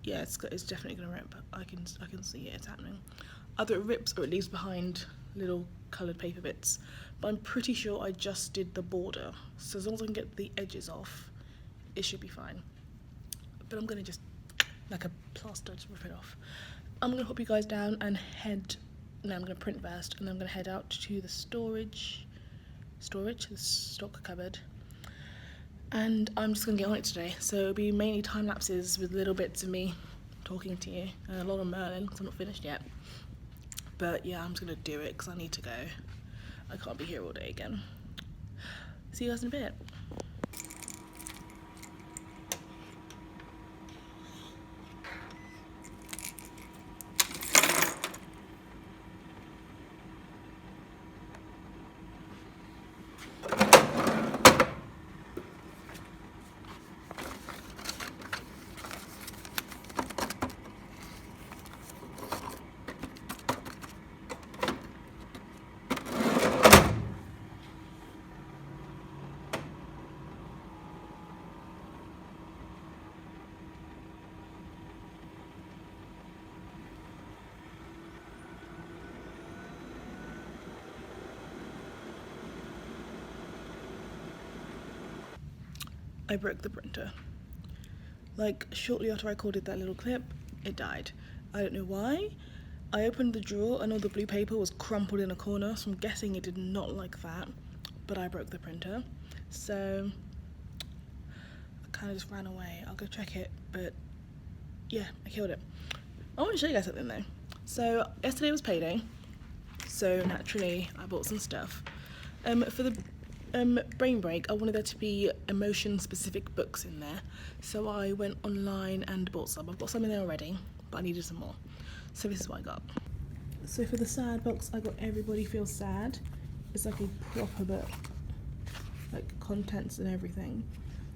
S1: Yeah, it's definitely going to rip. I can see it, it's happening. Either it rips or it leaves behind little coloured paper bits. But I'm pretty sure I just did the border. So as long as I can get the edges off, it should be fine. But I'm going to just, like a plaster, just rip it off. I'm going to hop you guys down and head, no, I'm going to print first, and then I'm going to head out to the the stock cupboard. And I'm just going to get on it today. So it'll be mainly time lapses with little bits of me talking to you, and a lot of Merlin because I'm not finished yet. But yeah, I'm just going to do it because I need to go. I can't be here all day again. See you guys in a bit. I broke the printer. Like, shortly after I recorded that little clip, it died. I don't know why. I opened the drawer and all the blue paper was crumpled in a corner, so I'm guessing it did not like that, but I broke the printer. So I kind of just ran away. I'll go check it, but yeah, I killed it. I want to show you guys something though. So yesterday was payday, so naturally I bought some stuff. For the brain break, I wanted there to be emotion specific books in there, so I went online and bought some. I've got some in there already, but I needed some more, so this is what I got. So for the sad box, I got Everybody Feels Sad. It's like a proper book, like contents and everything.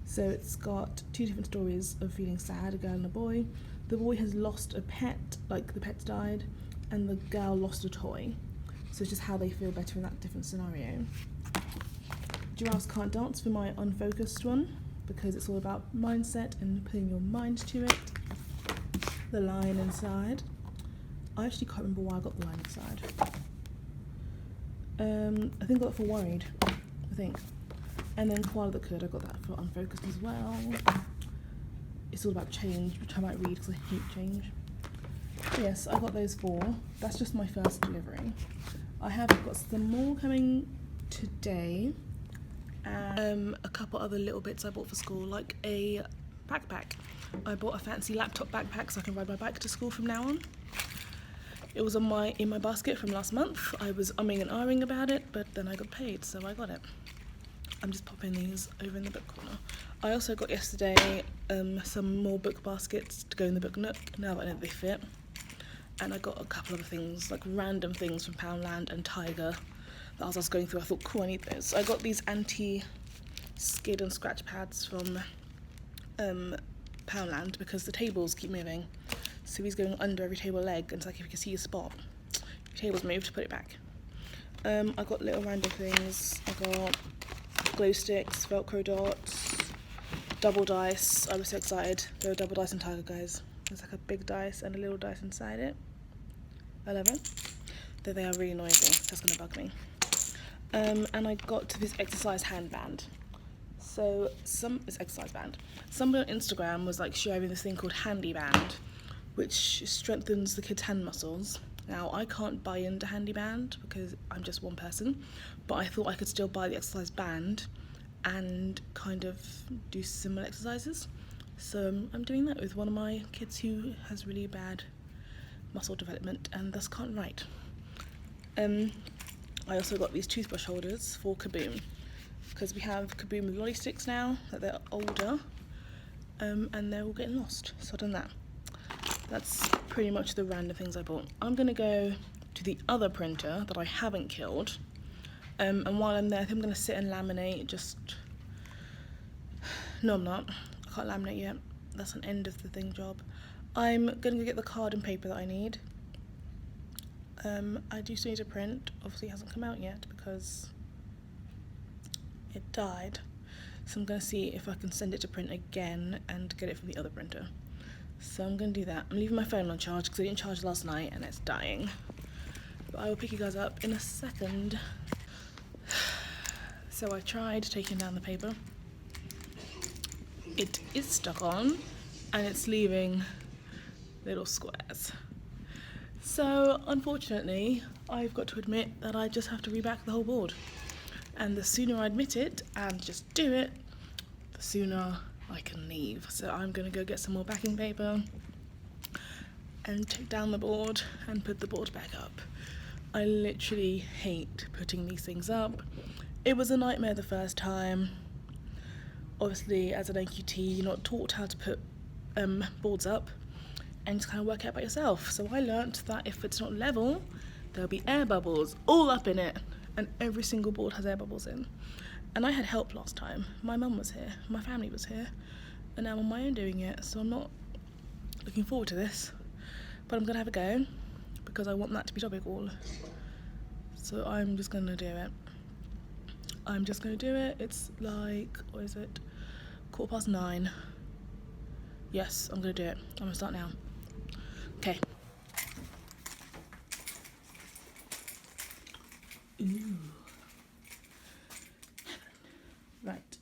S1: So it's got 2 different stories of feeling sad, a girl and a boy. The boy has lost a pet, like the pet's died, and the girl lost a toy. So it's just how they feel better in that different scenario. Giraffes Can't Dance for my unfocused one, because it's all about mindset and putting your mind to it. The line inside. I actually can't remember why I got the line inside. I think I got that for Worried, I think. And then Koala That Could, I got that for unfocused as well. It's all about change, which I might read because I hate change. Yes, I got those 4. That's just my first delivery. I have got some more coming today. A couple other little bits I bought for school, like a backpack. I bought a fancy laptop backpack so I can ride my bike to school from now on. It was in my basket from last month. I was umming and ahhing about it, but then I got paid, so I got it. I'm just popping these over in the book corner. I also got yesterday some more book baskets to go in the book nook, now that I know they fit. And I got a couple of things, like random things from Poundland and Tiger that as I was going through I thought, cool, I need those. So I got these anti-skid and scratch pads from Poundland because the tables keep moving. So he's going under every table leg, and it's like if you can see a spot. If your table's moved, put it back. I got little random things. I got glow sticks, Velcro dots, double dice. I was so excited. There were double dice in Tiger, guys. There's like a big dice and a little dice inside it. I love it. Though they are really noisy. That's gonna bug me. And I got this exercise handband. So it's exercise band. Somebody on Instagram was like sharing this thing called Handy Band, which strengthens the kids' hand muscles. Now I can't buy into Handy Band because I'm just one person, but I thought I could still buy the exercise band and kind of do similar exercises. So I'm doing that with one of my kids who has really bad muscle development and thus can't write. I also got these toothbrush holders for Kaboom, because we have Kaboom with lolly sticks now that they're older, and they're all getting lost, so I've done that. That's pretty much the random things I bought. I'm gonna go to the other printer that I haven't killed, and while I'm there I think I'm gonna sit and laminate. No, I'm not. I can't laminate yet. That's an end of the thing job. I'm gonna go get the card and paper that I need. I do still need to print. Obviously it hasn't come out yet because it died. So I'm gonna see if I can send it to print again and get it from the other printer. So I'm gonna do that. I'm leaving my phone on charge because I didn't charge last night and it's dying. But I will pick you guys up in a second. So I tried taking down the paper. It is stuck on and it's leaving little squares. So unfortunately, I've got to admit that I just have to reback the whole board. And the sooner I admit it and just do it, the sooner I can leave. So I'm gonna go get some more backing paper and take down the board and put the board back up. I literally hate putting these things up. It was a nightmare the first time. Obviously, as an NQT, you're not taught how to put boards up and just kind of work it out by yourself. So I learnt that if it's not level, there'll be air bubbles all up in it, and every single board has air bubbles in. And I had help last time. My mum was here, my family was here, and now I'm on my own doing it, so I'm not looking forward to this. But I'm gonna have a go, because I want that to be topic all. So I'm just gonna do it. I'm just gonna do it. It's like, what is it? 9:15. Yes, I'm gonna do it. I'm gonna start now. Okay. Ooh. Right.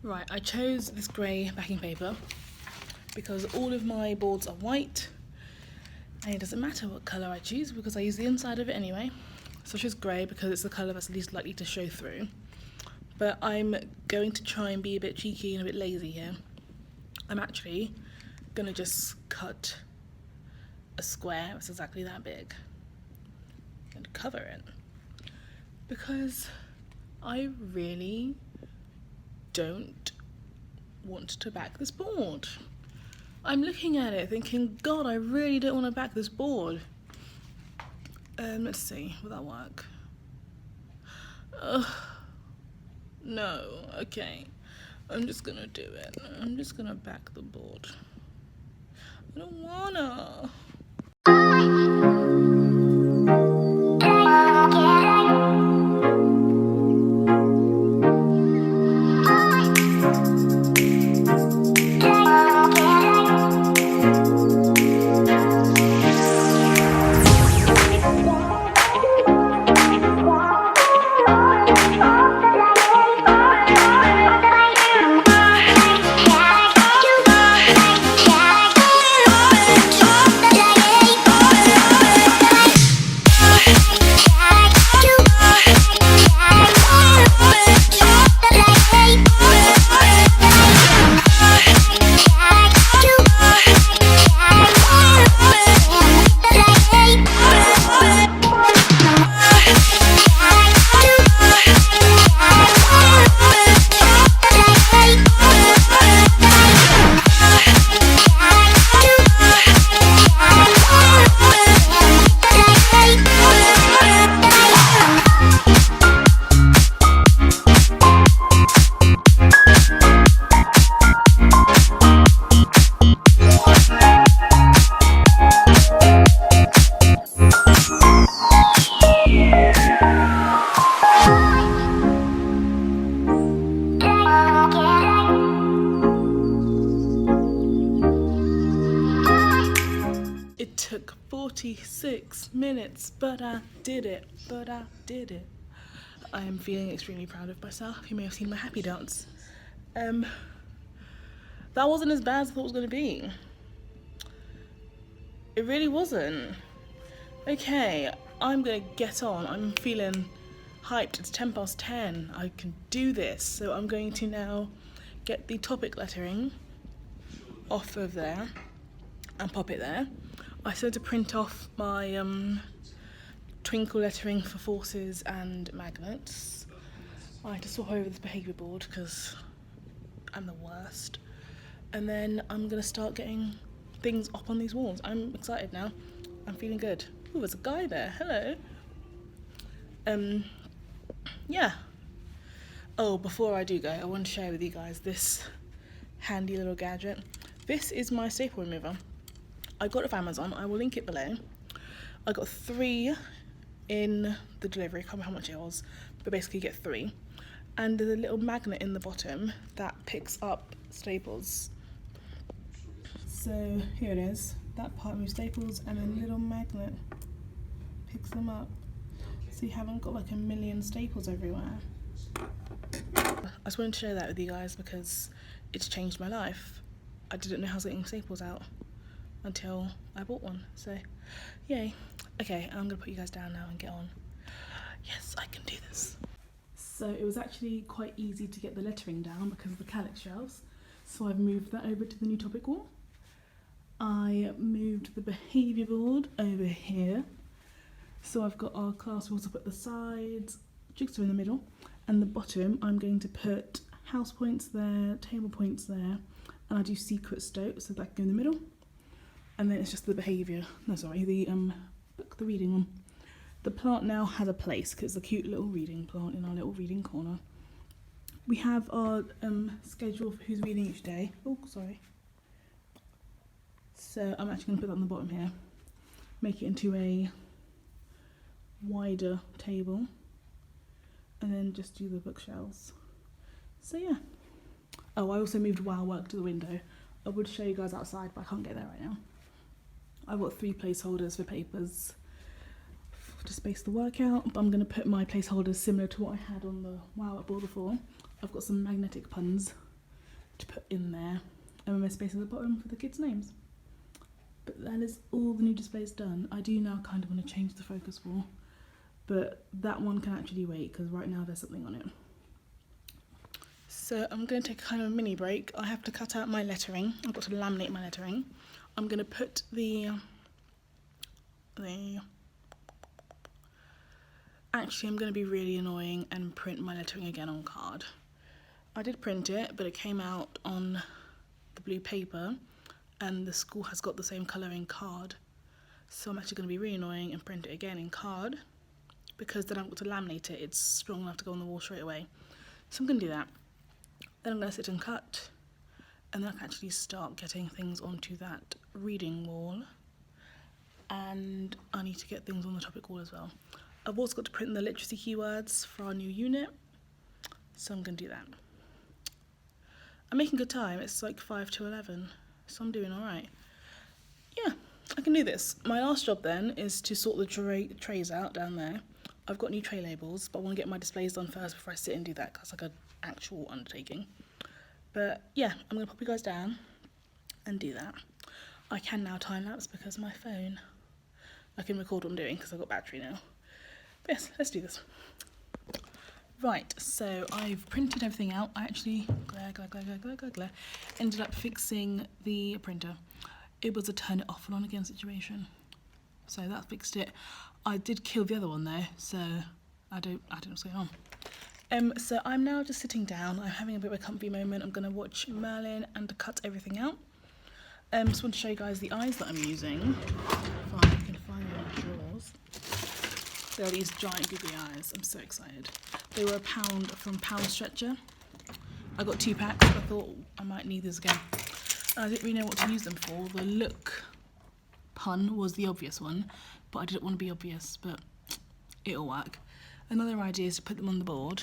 S1: Right, I chose this grey backing paper because all of my boards are white and it doesn't matter what colour I choose because I use the inside of it anyway. So I chose grey because it's the colour that's least likely to show through. But I'm going to try and be a bit cheeky and a bit lazy here. I'm actually going to just cut a square that's exactly that big and cover it because I really don't want to back this board. I'm looking at it thinking, God, I really don't want to back this board. Let's see, will that work? No, okay. I'm just gonna do it. I'm just gonna back the board. I don't wanna. It took 46 minutes, but I did it, I am feeling extremely proud of myself. You may have seen my happy dance. That wasn't as bad as I thought it was going to be. It really wasn't. Okay, I'm going to get on. I'm feeling hyped. It's 10:10. I can do this. So I'm going to now get the topic lettering off of there and pop it there. I still had to print off my twinkle lettering for forces and magnets. I had to swap over this behaviour board because I'm the worst. And then I'm going to start getting things up on these walls. I'm excited now. I'm feeling good. Oh, there's a guy there. Hello. Yeah. Oh, before I do go, I want to share with you guys this handy little gadget. This is my staple remover. I got it off Amazon. I will link it below. I got 3 in the delivery. I can't remember how much it was, but basically you get 3. And there's a little magnet in the bottom that picks up staples. So here it is. That part moves staples, and a little magnet picks them up. So you haven't got like a million staples everywhere. I just wanted to share that with you guys because it's changed my life. I didn't know how I was getting staples out until I bought one. So yay. Okay, I'm gonna put you guys down now and get on. Yes, I can do this. So it was actually quite easy to get the lettering down because of the calyx shelves. So I've moved that over to the new topic wall. I moved the behaviour board over here. So I've got our class rules up at the sides, jigsaw in the middle, and the bottom I'm going to put house points there, table points there, and I do secret stoke, so that can go in the middle. And then it's just the behaviour, the reading one. The plant now has a place because it's a cute little reading plant in our little reading corner. We have our schedule for who's reading each day. Oh, sorry. So I'm actually going to put that on the bottom here. Make it into a wider table. And then just do the bookshelves. So yeah. Oh, I also moved WoW work to the window. I would show you guys outside, but I can't get there right now. I've got 3 placeholders for papers to space the work out, but I'm going to put my placeholders similar to what I had on the WoW board before. I've got some magnetic puns to put in there, and my space at the bottom for the kids' names. But that is all the new displays done. I do now kind of want to change the focus wall, but that one can actually wait because right now there's something on it. So I'm going to take kind of a mini break. I have to cut out my lettering. I've got to laminate my lettering. I'm going to put Actually, I'm going to be really annoying and print my lettering again on card. I did print it, but it came out on the blue paper, and the school has got the same colouring card. So I'm actually going to be really annoying and print it again in card, because then I've got to laminate it. It's strong enough to go on the wall straight away. So I'm going to do that. Then I'm going to sit and cut, and then I can actually start getting things onto that reading wall. And I need to get things on the topic wall as well. I've also got to print the literacy keywords for our new unit, so I'm going to do that. I'm making good time. It's like 5 to 11, so I'm doing all right. Yeah, I can do this. My last job then is to sort the trays out down there. I've got new tray labels, but I want to get my displays done first before I sit and do that, because it's like an actual undertaking. But yeah, I'm going to pop you guys down and do that. I can now time-lapse because my phone, I can record what I'm doing because I've got battery now. But yes, let's do this. Right, so I've printed everything out. I actually, ended up fixing the printer. It was a turn it off and on again situation. So that fixed it. I did kill the other one though, so I don't know what's going on. So I'm now just sitting down. I'm having a bit of a comfy moment. I'm going to watch Merlin and cut everything out. Just want to show you guys the eyes that I'm using. If I can find them in the drawers. They're these giant googly eyes. I'm so excited. They were £1 from Pound Stretcher. I got 2 packs. I thought I might need this again. I didn't really know what to use them for. The look pun was the obvious one, but I didn't want to be obvious, but it'll work. Another idea is to put them on the board,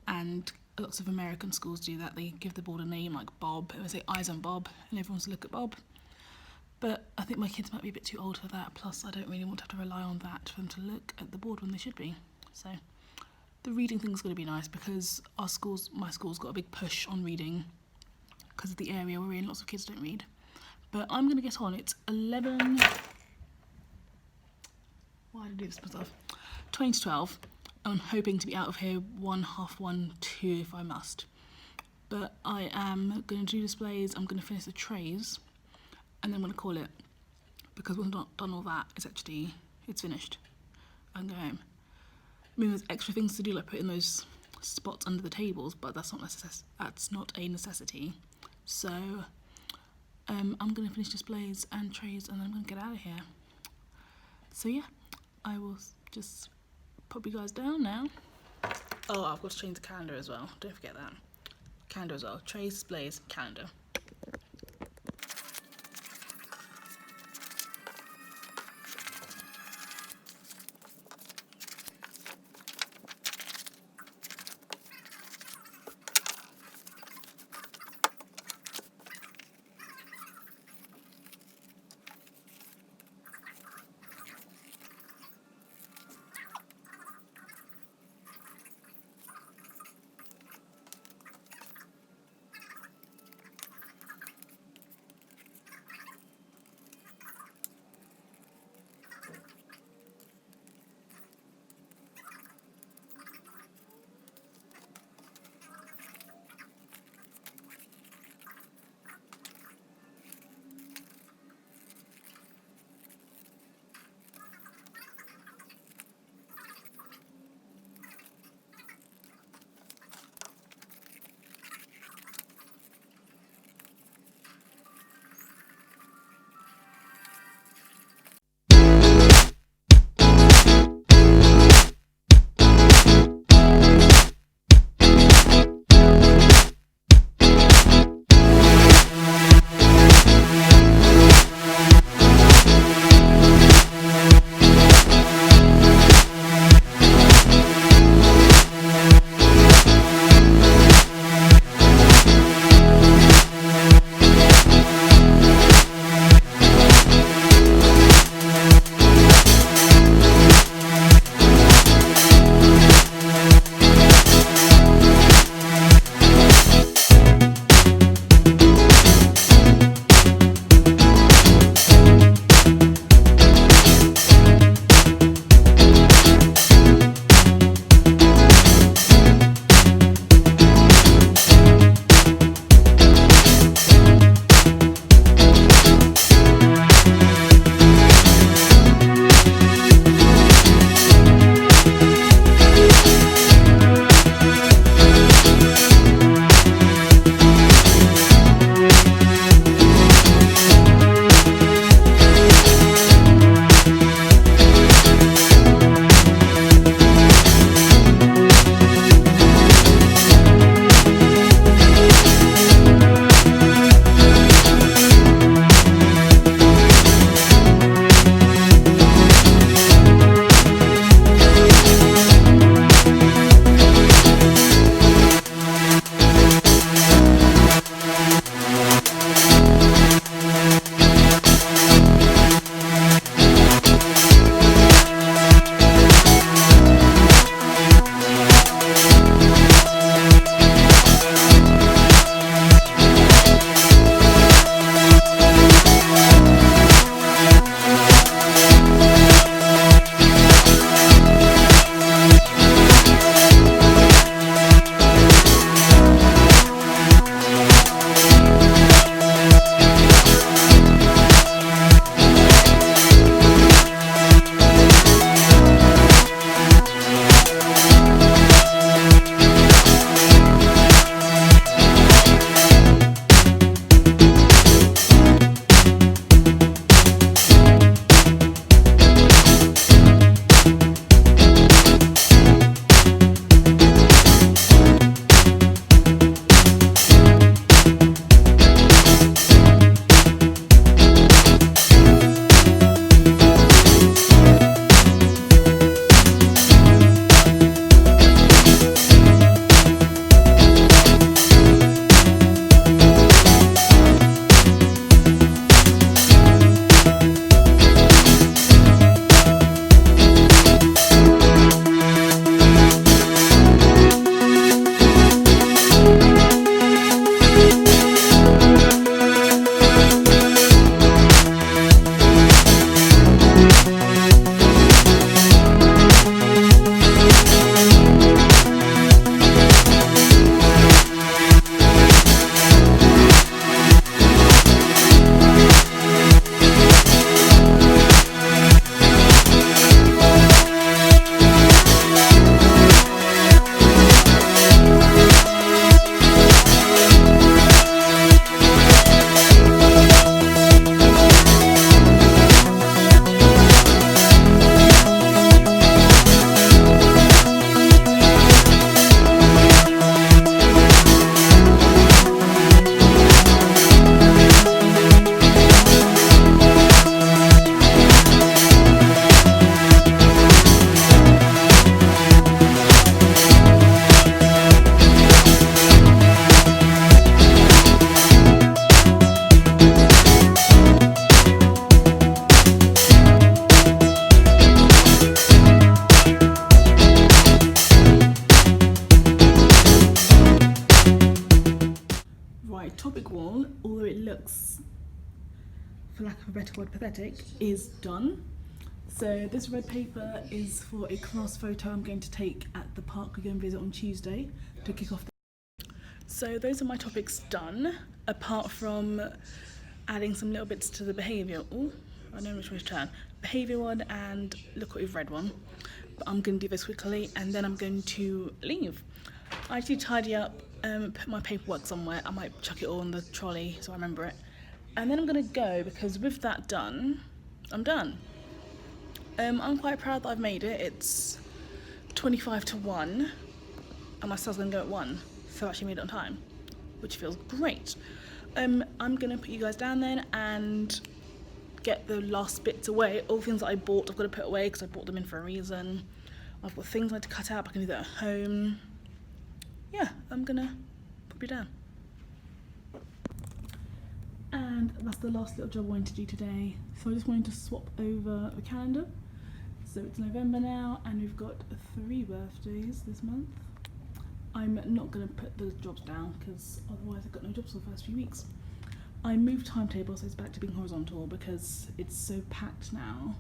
S1: and lots of American schools do that. They give the board a name like Bob, and they say eyes on Bob, and everyone wants to look at Bob. But I think my kids might be a bit too old for that, plus I don't really want to have to rely on that for them to look at the board when they should be. So the reading thing's going to be nice because my school's got a big push on reading because of the area we're in. Lots of kids don't read. But I'm going to get on. It's 11... Why did I do this myself? 20 to 12. I'm hoping to be out of here 1:30, 2 if I must. But I am going to do displays, I'm going to finish the trays, and then I'm going to call it. Because once I've done all that, it's finished. I can go home. I mean, there's extra things to do, like putting those spots under the tables, but that's not a necessity. So I'm going to finish displays and trays, and then I'm going to get out of here. So yeah, I will just pop you guys down now. Oh, I've got to change the calendar as well. Don't forget that. Calendar as well. Trays, displays, calendar. for lack of a better word, pathetic, is done. So this red paper is for a class photo I'm going to take at the park we're going to visit on Tuesday to kick off. So those are my topics done, apart from adding some little bits to the behaviour. Oh, I know which way to turn. Behaviour one and look what we've read one. But I'm going to do this quickly and then I'm going to leave. I actually tidy up, put my paperwork somewhere. I might chuck it all on the trolley so I remember it. And then I'm going to go because with that done, I'm done. I'm quite proud that I've made it. It's 25 to 1 and my cell's going to go at 1. So I actually made it on time, which feels great. I'm going to put you guys down then and get the last bits away. All things that I bought I've got to put away because I bought them in for a reason. I've got things I need to cut out, I can do that at home. Yeah, I'm going to put you down. And that's the last little job I wanted to do today. So I just wanted to swap over the calendar. So it's November now and we've got 3 birthdays this month. I'm not going to put the jobs down because otherwise I've got no jobs for the first few weeks. I moved timetable so it's back to being horizontal because it's so packed now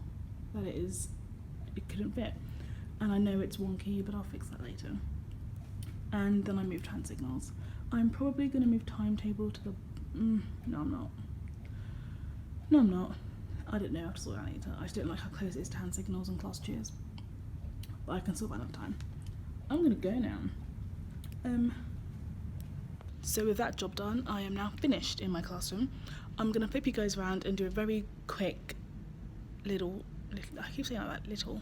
S1: that it couldn't fit. And I know it's wonky, but I'll fix that later. And then I moved hand signals. I'm probably going to move timetable to the... no, I'm not. No, I'm not. I don't know, I'll have to sort that later. I just don't like how close it is to hand signals and class cheers. But I can sort that another time. I'm going to go now. So with that job done, I am now finished in my classroom. I'm going to flip you guys around and do a very quick little I keep saying like that, little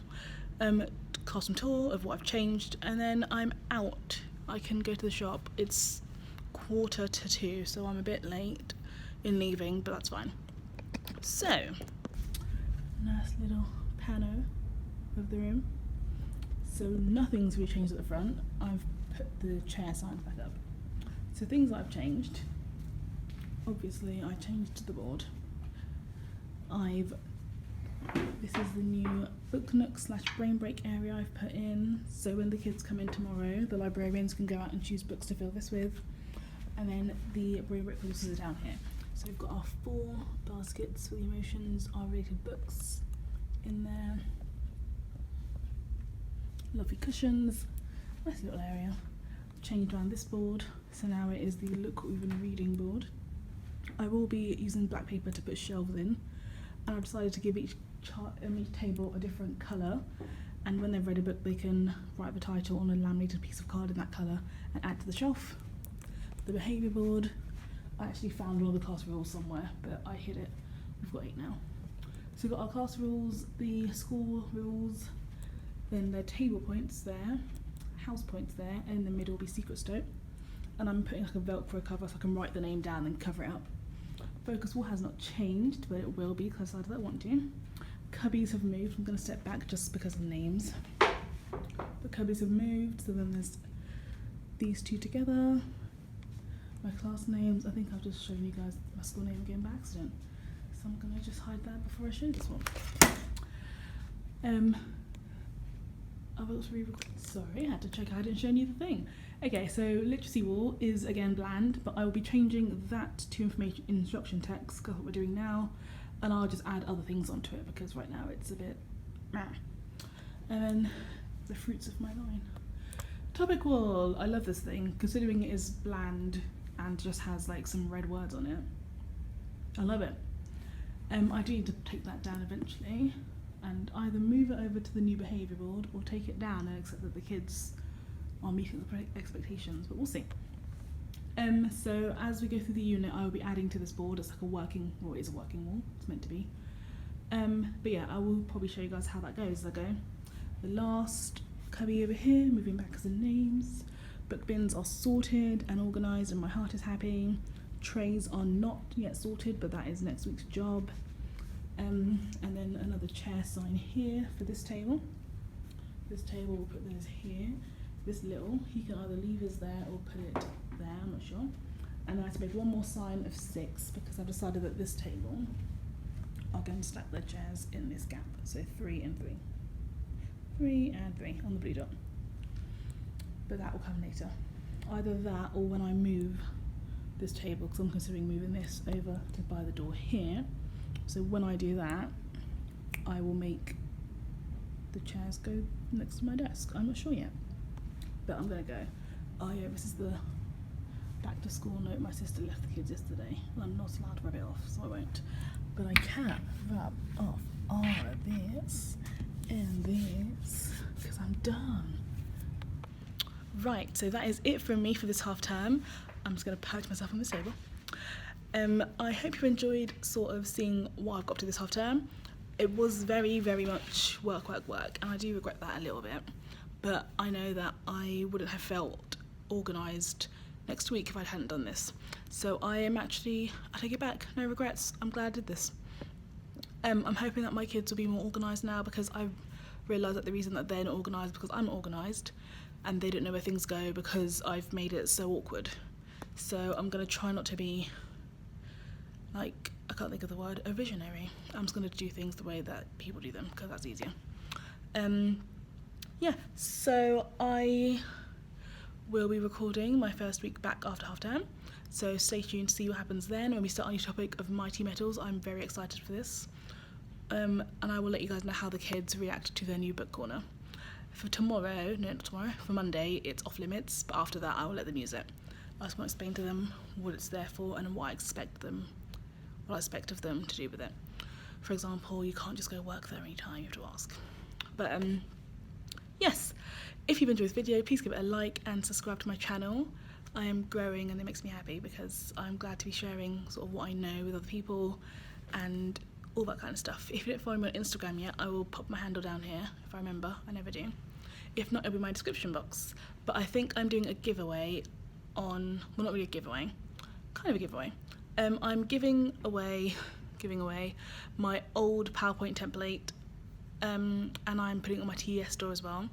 S1: classroom tour of what I've changed, and then I'm out. I can go to the shop. It's 1:45, so I'm a bit late in leaving, but that's fine. So, nice little pano of the room. So nothing's really changed at the front. I've put the chair signs back up. So things that I've changed, obviously I changed the board. This is the new book nook / brain break area I've put in. So when the kids come in tomorrow, the librarians can go out and choose books to fill this with. And then the brain break courses are down here. So we've got our 4 baskets for the emotions, our related books in there. Lovely cushions, nice little area. Changed around this board, so now it is the look what we've been reading board. I will be using black paper to put shelves in, and I've decided to give each table a different colour, and when they've read a book they can write the title on a laminated piece of card in that colour and add to the shelf. The behaviour board, I actually found all the class rules somewhere, but I hid it. We've got 8 now. So we've got our class rules, the school rules, then the table points there, house points there, and in the middle will be secret stope. And I'm putting like a Velcro cover so I can write the name down and cover it up. Focus wall has not changed, but it will be because I decided I want to. Cubbies have moved. I'm going to step back just because of names. The cubbies have moved, so then there's these 2 together. My class names, I think I've just shown you guys my school name again by accident. So I'm going to just hide that before I show this one. Sorry, I had to check I hadn't shown you the thing. Okay, so literacy wall is again bland, but I will be changing that to information instruction text because what we're doing now, and I'll just add other things onto it because right now it's a bit meh. And then the fruits of my line. Topic wall, I love this thing considering it is bland and just has like some red words on it. I love it. I do need to take that down eventually and either move it over to the new behaviour board or take it down and accept that the kids are meeting the expectations, but we'll see. So as we go through the unit, I will be adding to this board. It's like a working, well, it is a working wall, it's meant to be. But yeah, I will probably show you guys how that goes as I go. The last cubby over here, moving back as the names. Book bins are sorted and organised and my heart is happy. Trays are not yet sorted, but that is next week's job. And then another chair sign here for this table. This table, we'll put those here. This little, he can either leave his there or put it there, I'm not sure. And I have to make one more sign of 6 because I've decided that this table are going to stack the chairs in this gap. So 3 and 3. 3 and 3 on the blue dot. But that will come later. Either that or when I move this table, because I'm considering moving this over to by the door here, So when I do that, I will make the chairs go next to my desk. I'm not sure yet, but I'm gonna go. Oh yeah, this is the back to school note my sister left the kids yesterday. I'm not allowed to rub it off, so I won't. But I can rub off all of this and this because I'm done. Right, so that is it from me for this half term. I'm just gonna perch myself on the table. I hope you enjoyed sort of seeing what I've got up to this half term. It was very, very much work, and I do regret that a little bit. But I know that I wouldn't have felt organised next week if I hadn't done this. So I take it back, no regrets. I'm glad I did this. I'm hoping that my kids will be more organised now, because I've realised that the reason that they're not organised is because I'm not organised, and they don't know where things go because I've made it so awkward. So I'm going to try not to be, like, I can't think of the word, a visionary. I'm just going to do things the way that people do them, because that's easier. Yeah, so I will be recording my first week back after half term, so stay tuned to see what happens then when we start on the topic of mighty metals. I'm very excited for this, and I will let you guys know how the kids react to their new book corner. For tomorrow, no, not tomorrow, for Monday, it's off limits, but after that I will let them use it. I just want to explain to them what it's there for and what I expect of them to do with it. For example, you can't just go work there anytime, you have to ask. But yes, if you've enjoyed this video, please give it a like and subscribe to my channel. I am growing and it makes me happy, because I'm glad to be sharing sort of what I know with other people and all that kind of stuff. If you don't follow me on Instagram yet, I will pop my handle down here if I remember. I never do. If not, it'll be in my description box. But I think I'm doing a giveaway on, well, not really a giveaway, kind of a giveaway. I'm giving away my old PowerPoint template, and I'm putting it on my TES store as well.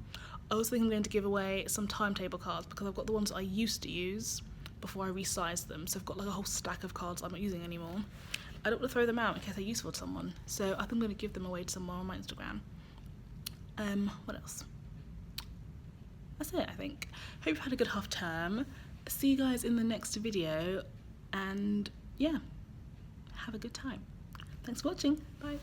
S1: I also think I'm going to give away some timetable cards, because I've got the ones that I used to use before I resized them. So I've got like a whole stack of cards I'm not using anymore. I don't want to throw them out in case they're useful to someone. So I think I'm going to give them away to someone on my Instagram. What else? That's it, I think. Hope you've had a good half term. See you guys in the next video, and yeah, have a good time. Thanks for watching. Bye.